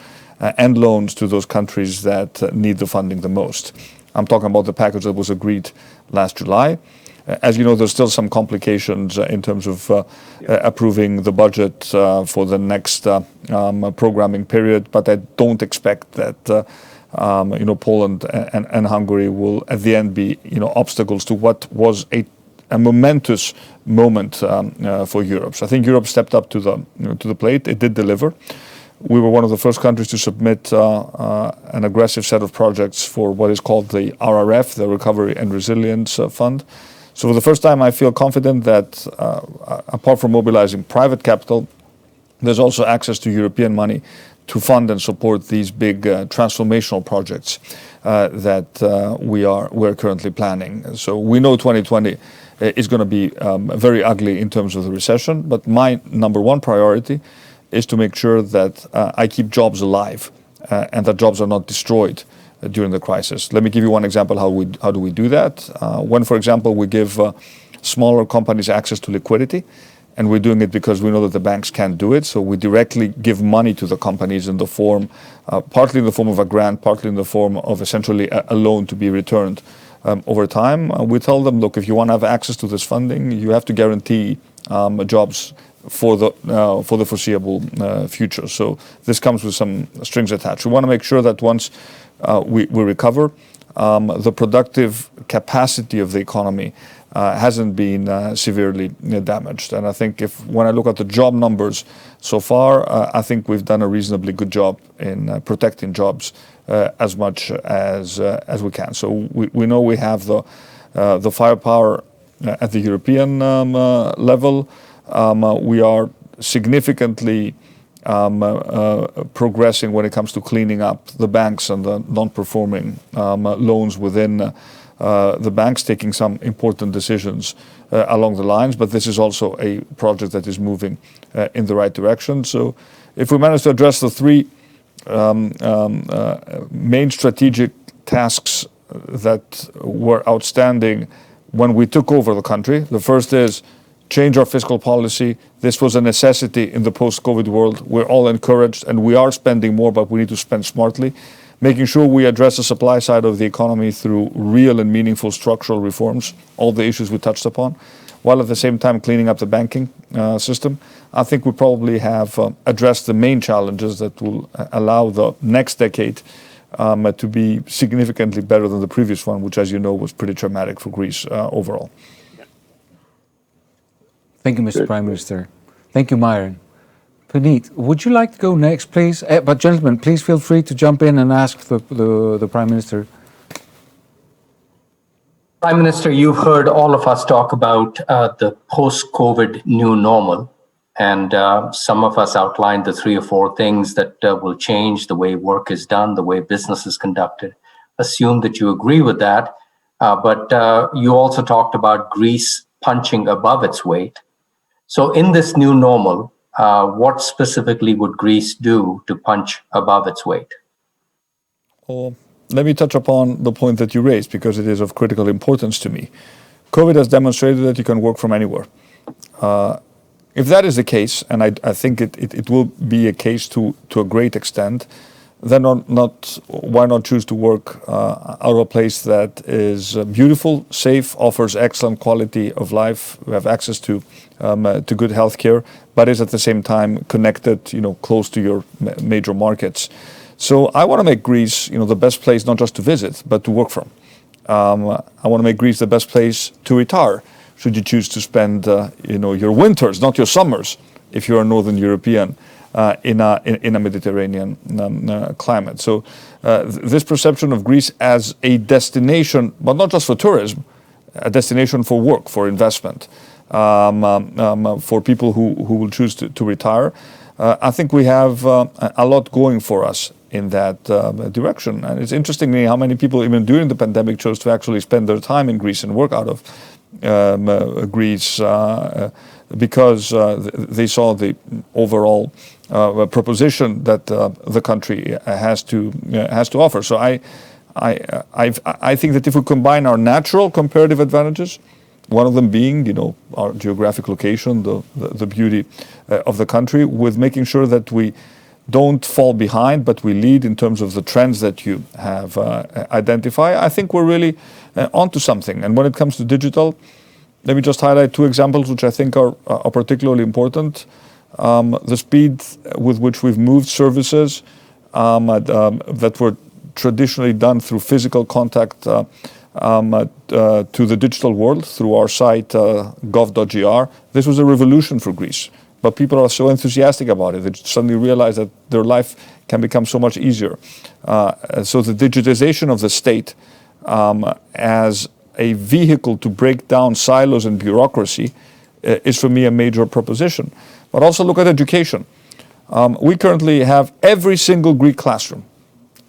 and loans to those countries that need the funding the most. I'm talking about the package that was agreed last July. As you know, there's still some complications in terms of approving the budget for the next programming period, but I don't expect that Poland and Hungary will at the end be obstacles to what was a momentous moment for Europe. So I think Europe stepped up to the plate. It did deliver. We were one of the first countries to submit an aggressive set of projects for what is called the RRF, the Recovery and Resilience Fund. So for the first time, I feel confident that apart from mobilizing private capital, there's also access to European money to fund and support these big transformational projects that we're currently planning. So we know 2020 is going to be very ugly in terms of the recession, but my number one priority is to make sure that I keep jobs alive and that jobs are not destroyed during the crisis. Let me give you one example how do we do that. When, for example, we give smaller companies access to liquidity, and we're doing it because we know that the banks can't do it. So we directly give money to the companies in the form, partly in the form of a grant, partly in the form of essentially a loan to be returned over time. We tell them, look, if you want to have access to this funding, you have to guarantee jobs for the foreseeable future. So this comes with some strings attached. We want to make sure that once we recover, the productive capacity of the economy hasn't been severely damaged. And I think when I look at the job numbers so far, I think we've done a reasonably good job in protecting jobs as much as we can. So we know we have the firepower at the European level. We are significantly progressing when it comes to cleaning up the banks and the non-performing loans within the banks, taking some important decisions along the lines. But this is also a project that is moving in the right direction. So if we manage to address the 3 main strategic tasks that were outstanding when we took over the country, the first is change our fiscal policy. This was a necessity in the post-COVID world. We're all encouraged, and we are spending more, but we need to spend smartly. Making sure we address the supply side of the economy through real and meaningful structural reforms, all the issues we touched upon, while at the same time cleaning up the banking system. I think we probably have addressed the main challenges that will allow the next decade to be significantly better than the previous one, which, as you know, was pretty traumatic for Greece overall. Thank you, Mr. Prime Minister. Thank you, Myron. Punit, would you like to go next, please? But gentlemen, please feel free to jump in and ask the Prime Minister. Prime Minister, you've heard all of us talk about the post-COVID new normal, and some of us outlined the 3 or 4 things that will change the way work is done, the way business is conducted. Assume that you agree with that. but you also talked about Greece punching above its weight. So in this new normal, what specifically would Greece do to punch above its weight? Well, let me touch upon the point that you raised, because it is of critical importance to me. COVID has demonstrated that you can work from anywhere. If that is the case, and I think it will be a case to a great extent, then why not choose to work out of a place that is beautiful, safe, offers excellent quality of life, we have access to good health care, but is at the same time connected, close to your major markets. So I want to make Greece, the best place not just to visit, but to work from. I want to make Greece the best place to retire, should you choose to spend, your winters, not your summers, if you're a Northern European, in a Mediterranean climate. So this perception of Greece as a destination, but not just for tourism, a destination for work, for investment, for people who will choose to retire. I think we have a lot going for us in that direction. And it's interesting to me how many people, even during the pandemic, chose to actually spend their time in Greece and work out of Greece because they saw the overall proposition that the country has to offer. So I think that if we combine our natural comparative advantages, one of them being, our geographic location, the beauty of the country, with making sure that we don't fall behind, but we lead in terms of the trends that you have identified, I think we're really onto something. And when it comes to digital, let me just highlight two examples which I think are particularly important. The speed with which we've moved services that were traditionally done through physical contact to the digital world through our site gov.gr. This was a revolution for Greece. But people are so enthusiastic about it, they suddenly realize that their life can become so much easier. So the digitization of the state as a vehicle to break down silos and bureaucracy is for me a major proposition. But also look at education. We currently have every single Greek classroom,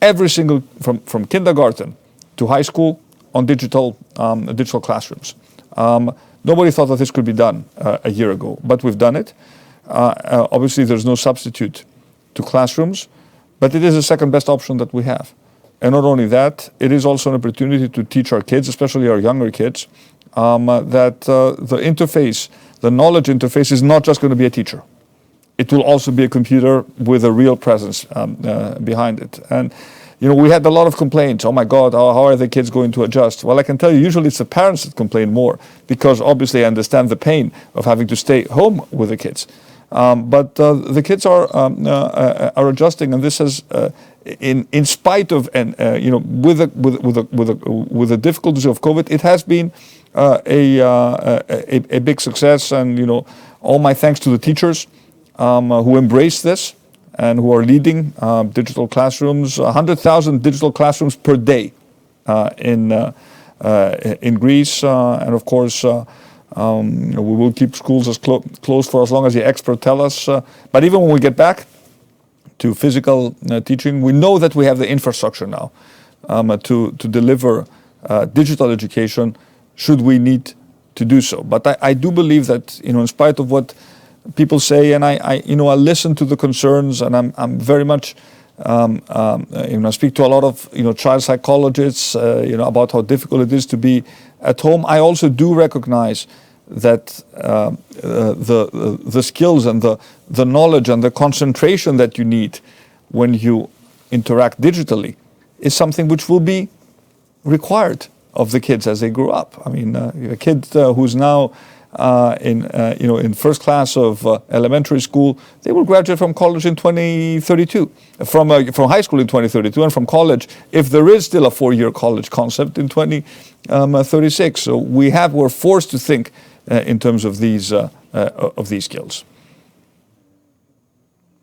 every single, from kindergarten to high school, on digital classrooms. Nobody thought that this could be done a year ago, but we've done it. Obviously, there's no substitute to classrooms, but it is the second best option that we have. And not only that, it is also an opportunity to teach our kids, especially our younger kids, that the interface, the knowledge interface, is not just going to be a teacher. It will also be a computer with a real presence behind it. And we had a lot of complaints. Oh my God, how are the kids going to adjust? Well, I can tell you, usually it's the parents that complain more, because obviously I understand the pain of having to stay home with the kids. But the kids are adjusting, and this has, in spite of, and with the difficulties of COVID, it has been a big success. And all my thanks to the teachers who embrace this and who are leading digital classrooms, 100,000 digital classrooms per day in Greece, and of course. We will keep schools as closed for as long as the experts tell us. But even when we get back to physical teaching, we know that we have the infrastructure now to deliver digital education, should we need to do so. But I do believe that in spite of what people say, and I listen to the concerns, and I'm very much I speak to a lot of child psychologists about how difficult it is to be at home. I also do recognize that the skills and the knowledge and the concentration that you need when you interact digitally is something which will be required of the kids as they grow up. I mean, a kid who's now in first class of elementary school, they will graduate from college in 2032, from high school in 2032, and from college, if there is still a 4-year college concept, in 2036. So we're forced to think in terms of these skills.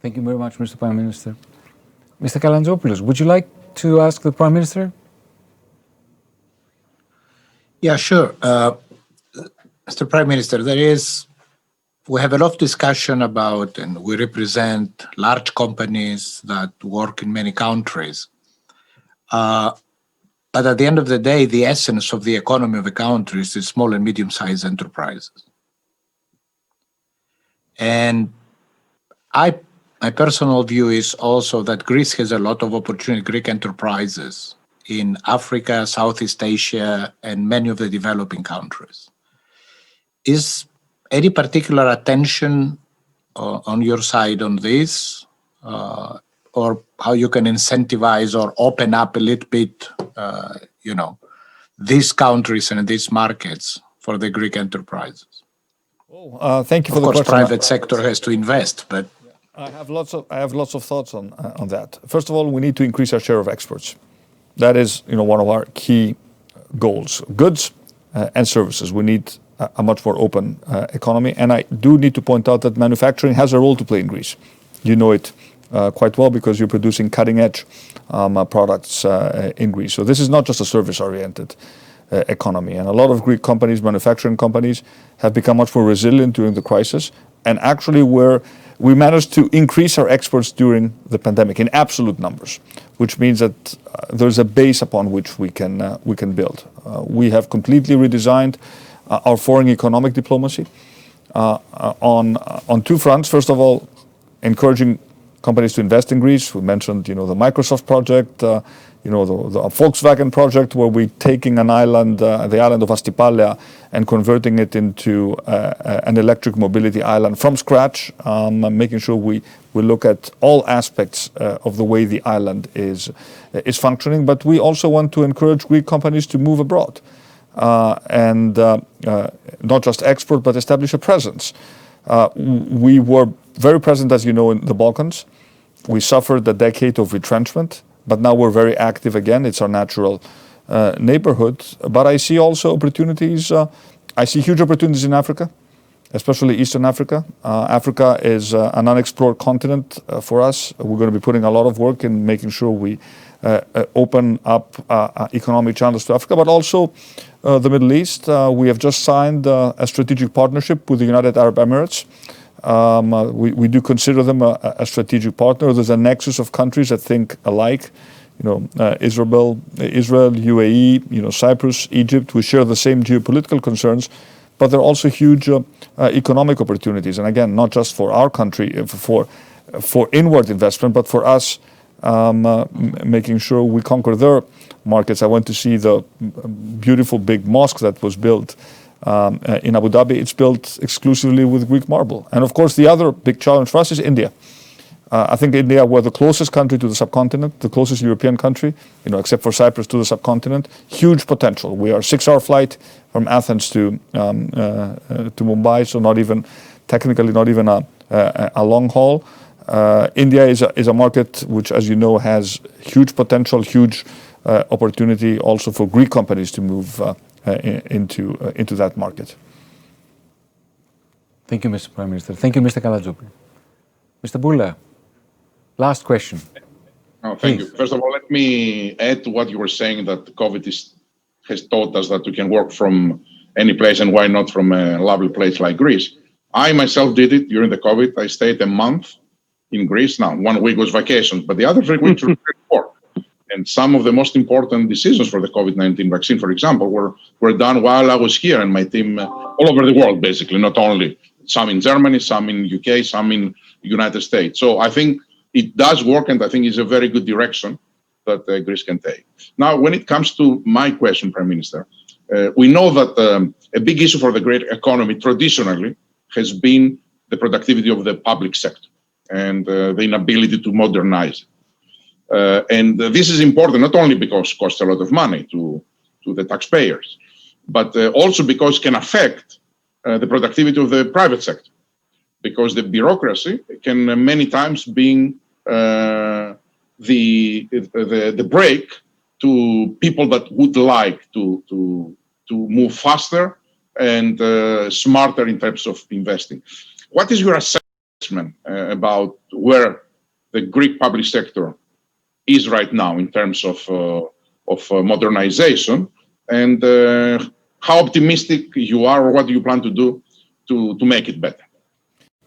Thank you very much, Mr. Prime Minister. Mr. Kalantzopoulos, would you like to ask the Prime Minister? Yeah, sure. Mr. Prime Minister, we have a lot of discussion about, and we represent large companies that work in many countries. But at the end of the day, the essence of the economy of a country is the small and medium-sized enterprises. And my personal view is also that Greece has a lot of opportunity, Greek enterprises in Africa, Southeast Asia, and many of the developing countries. Is any particular attention on your side on this, or how you can incentivize or open up a little bit, these countries and these markets for the Greek enterprises? Thank you for the question. Of course, private sector has to invest, but I have lots of thoughts on that. First of all, we need to increase our share of exports. That is, one of our key goals. Goods and services. We need a much more open economy, and I do need to point out that manufacturing has a role to play in Greece. You know it quite well because you're producing cutting-edge products in Greece. So this is not just a service-oriented economy, and a lot of Greek companies, manufacturing companies, have become much more resilient during the crisis. And actually, we managed to increase our exports during the pandemic in absolute numbers, which means that there's a base upon which we can build. We have completely redesigned our foreign economic diplomacy on two fronts. First of all, encouraging companies to invest in Greece. We mentioned, the Microsoft project, the Volkswagen project, where we're taking an island, the island of Astypalea, and converting it into an electric mobility island from scratch, making sure we look at all aspects of the way the island is functioning. But we also want to encourage Greek companies to move abroad and not just export, but establish a presence. We were very present, as you know, in the Balkans. We suffered a decade of retrenchment, but now we're very active again. It's our natural neighborhood. But I see also opportunities. I see huge opportunities in Africa, especially Eastern Africa. Africa is an unexplored continent for us. We're going to be putting a lot of work in making sure we open up economic channels to Africa, but also the Middle East. We have just signed a strategic partnership with the United Arab Emirates. We do consider them a strategic partner. There's a nexus of countries that think alike. Israel, UAE, Cyprus, Egypt. We share the same geopolitical concerns, but there are also huge economic opportunities. And again, not just for our country, for inward investment, but for us making sure we conquer their markets. I went to see the beautiful big mosque that was built in Abu Dhabi. It's built exclusively with Greek marble. And of course, the other big challenge for us is India. I think India, we're the closest country to the subcontinent, the closest European country, except for Cyprus, to the subcontinent. Huge potential. We are a 6-hour flight from Athens to Mumbai, so not even a long haul. India is a market which, as you know, has huge potential, huge opportunity also for Greek companies to move into that market. Thank you, Mr. Prime Minister. Thank you, Mr. Kalatzopoulos. Mr. Bula, last question. Thank you. First of all, let me add to what you were saying, that COVID has taught us that we can work from any place, and why not from a lovely place like Greece. I myself did it during the COVID. I stayed a month in Greece. Now, 1 week was vacation, but the other 3 weeks were work. And some of the most important decisions for the COVID-19 vaccine, for example, were done while I was here, and my team all over the world, basically, not only some in Germany, some in UK, some in United States. So I think it does work, and I think it's a very good direction that Greece can take. Now, when it comes to my question, Prime Minister, we know that a big issue for the Greek economy traditionally has been the productivity of the public sector and the inability to modernize it. And this is important not only because it costs a lot of money to the taxpayers, but also because it can affect the productivity of the private sector, because the bureaucracy can many times be the brake to people that would like to move faster and smarter in terms of investing. What is your assessment about where the Greek public sector is right now in terms of modernization, and how optimistic you are, or what do you plan to do to make it better?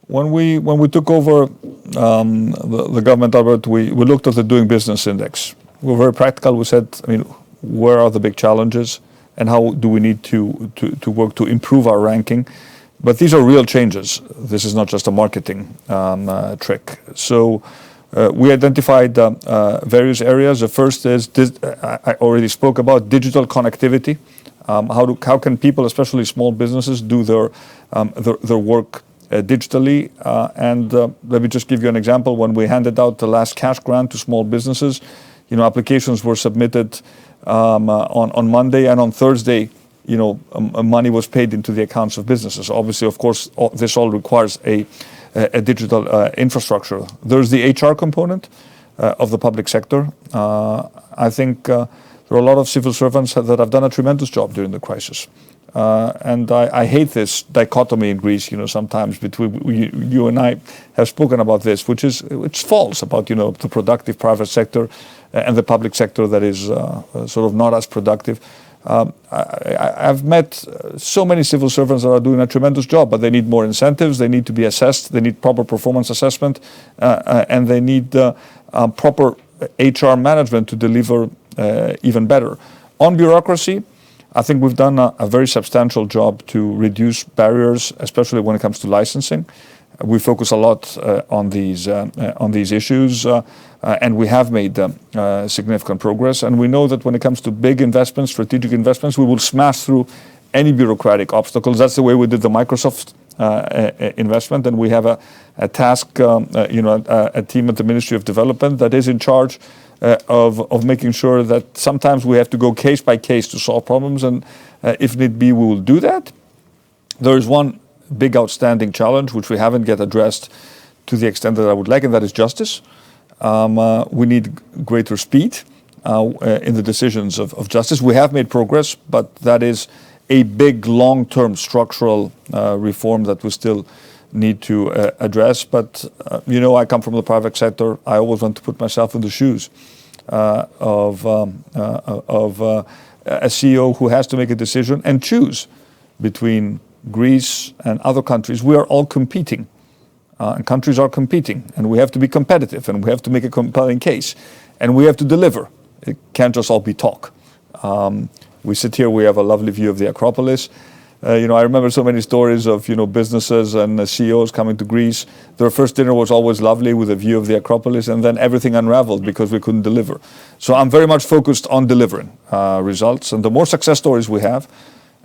When we took over the government, Albert, we looked at the Doing Business Index. We were very practical. We said, where are the big challenges, and how do we need to work to improve our ranking. But these are real changes. This is not just a marketing trick. So we identified various areas. The first is, I already spoke about digital connectivity. How can people, especially small businesses, do their work digitally? And let me just give you an example. When we handed out the last cash grant to small businesses, applications were submitted on Monday, and on Thursday, money was paid into the accounts of businesses. Obviously, of course, this all requires a digital infrastructure. There's the HR component of the public sector. I think there are a lot of civil servants that have done a tremendous job during the crisis. And I hate this dichotomy in Greece, sometimes between you and I have spoken about this, which false about, the productive private sector and the public sector that is sort of not as productive. I've met so many civil servants that are doing a tremendous job, but they need more incentives, they need to be assessed, they need proper performance assessment, and they need proper HR management to deliver even better. On bureaucracy, I think we've done a very substantial job to reduce barriers, especially when it comes to licensing. We focus a lot on these issues, and we have made significant progress. And we know that when it comes to big investments, strategic investments, we will smash through any bureaucratic obstacles. That's the way we did the Microsoft investment, and we have a task, a team at the Ministry of Development that is in charge of making sure that sometimes we have to go case by case to solve problems, and if need be, we will do that. There is one big outstanding challenge which we haven't yet addressed to the extent that I would like, and that is justice. We need greater speed in the decisions of justice. We have made progress, but that is a big long-term structural reform that we still need to address. But I come from the private sector. I always want to put myself in the shoes of a CEO who has to make a decision and choose between Greece and other countries. We are all competing, and countries are competing, and we have to be competitive, and we have to make a compelling case, and we have to deliver. It can't just all be talk. We sit here, we have a lovely view of the Acropolis. I remember so many stories of businesses and CEOs coming to Greece. Their first dinner was always lovely with a view of the Acropolis, and then everything unraveled because we couldn't deliver. So I'm very much focused on delivering results, and the more success stories we have,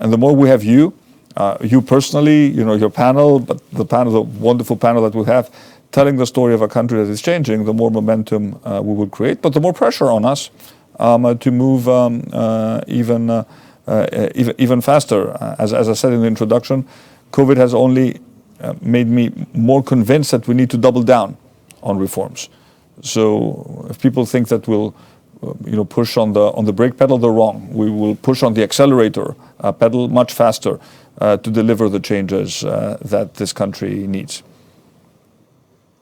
and the more we have you personally, your panel, but the wonderful panel that we have, telling the story of a country that is changing, the more momentum we will create, but the more pressure on us to move even faster. As I said in the introduction, COVID has only made me more convinced that we need to double down on reforms. So if people think that we'll push on the brake pedal, they're wrong. We will push on the accelerator pedal much faster to deliver the changes that this country needs.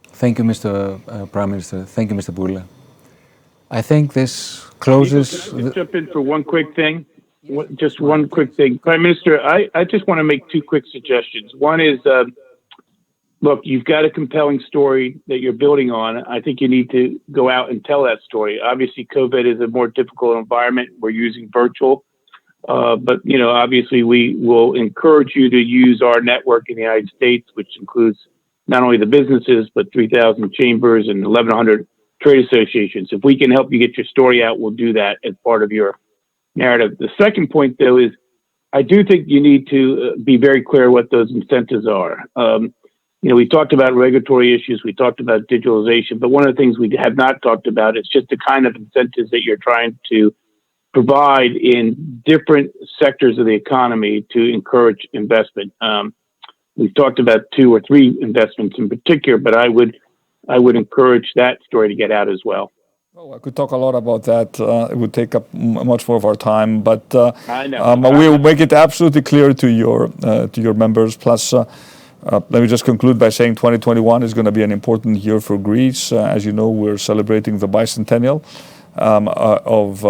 Thank you, Mr. Prime Minister. Thank you, Mr. Bourla. I think this closes... Can I jump in for one quick thing? Just one quick thing. Prime Minister, I just want to make two quick suggestions. One is, look, you've got a compelling story that you're building on. I think you need to go out and tell that story. Obviously, COVID is a more difficult environment. We're using virtual. But, obviously, we will encourage you to use our network in the United States, which includes not only the businesses, but 3,000 chambers and 1,100 trade associations. If we can help you get your story out, we'll do that as part of your narrative. The second point, though, is I do think you need to be very clear what those incentives are. We talked about regulatory issues, we talked about digitalization, but one of the things we have not talked about is just the kind of incentives that you're trying to provide in different sectors of the economy to encourage investment. We've talked about 2 or 3 investments in particular, but I would encourage that story to get out as well. Oh, I could talk a lot about that. It would take up much more of our time, but I know. We will make it absolutely clear to your members. Plus, let me just conclude by saying 2021 is going to be an important year for Greece. As you know, we're celebrating the bicentennial of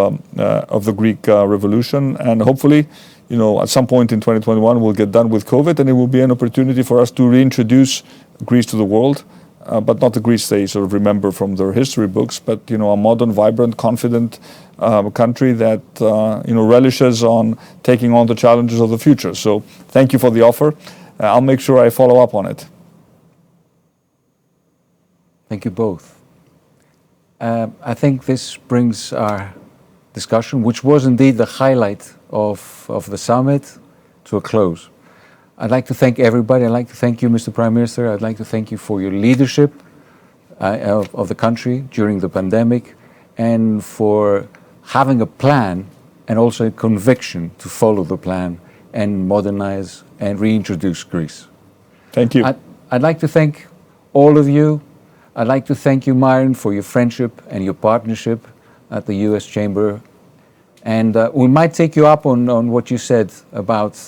the Greek Revolution, and hopefully, at some point in 2021, we'll get done with COVID, and it will be an opportunity for us to reintroduce Greece to the world but not the Greece they sort of remember from their history books, but a modern, vibrant, confident country that relishes on taking on the challenges of the future. So thank you for the offer. I'll make sure I follow up on it. Thank you both. I think this brings our discussion, which was indeed the highlight of the summit, to a close. I'd like to thank everybody. I'd like to thank you, Mr. Prime Minister. I'd like to thank you for your leadership of the country during the pandemic, and for having a plan and also a conviction to follow the plan and modernize and reintroduce Greece. Thank you. I'd like to thank all of you. I'd like to thank you, Myron, for your friendship and your partnership at the US Chamber. And we might take you up on what you said about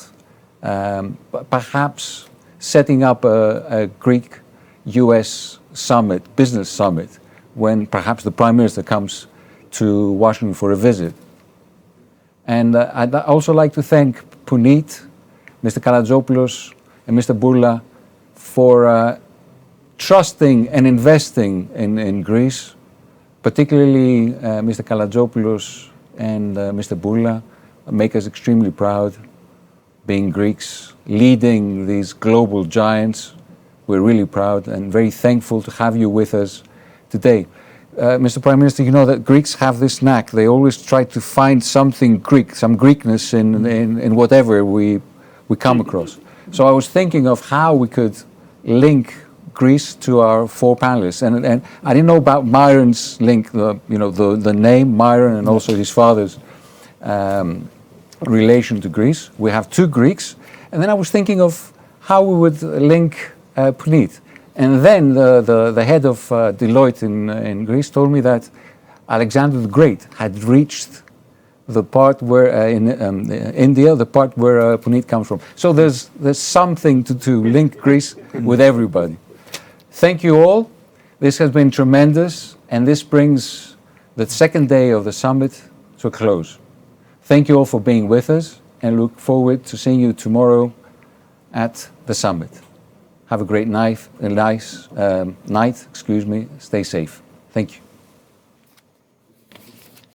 perhaps setting up a Greek-US summit, business summit, when perhaps the Prime Minister comes to Washington for a visit. And I'd also like to thank Punit, Mr. Kalatzopoulos, and Mr. Bourla for trusting and investing in Greece, particularly Mr. Kalatzopoulos and Mr. Bourla make us extremely proud, being Greeks, leading these global giants. We're really proud and very thankful to have you with us today. Mr. Prime Minister, you know that Greeks have this knack. They always try to find something Greek, some Greekness in whatever we come across. So I was thinking of how we could link Greece to our four panelists, and I didn't know about Myron's link, the name Myron and also his father's relation to Greece. We have two Greeks, and then I was thinking of how we would link Punit. And then the head of Deloitte in Greece told me that Alexander the Great had reached the part where in India, the part where Punit comes from. So there's something to link Greece with everybody. Thank you all. This has been tremendous, and this brings the second day of the summit to a close. Thank you all for being with us, and look forward to seeing you tomorrow at the summit. Have a great night. Stay safe. Thank you.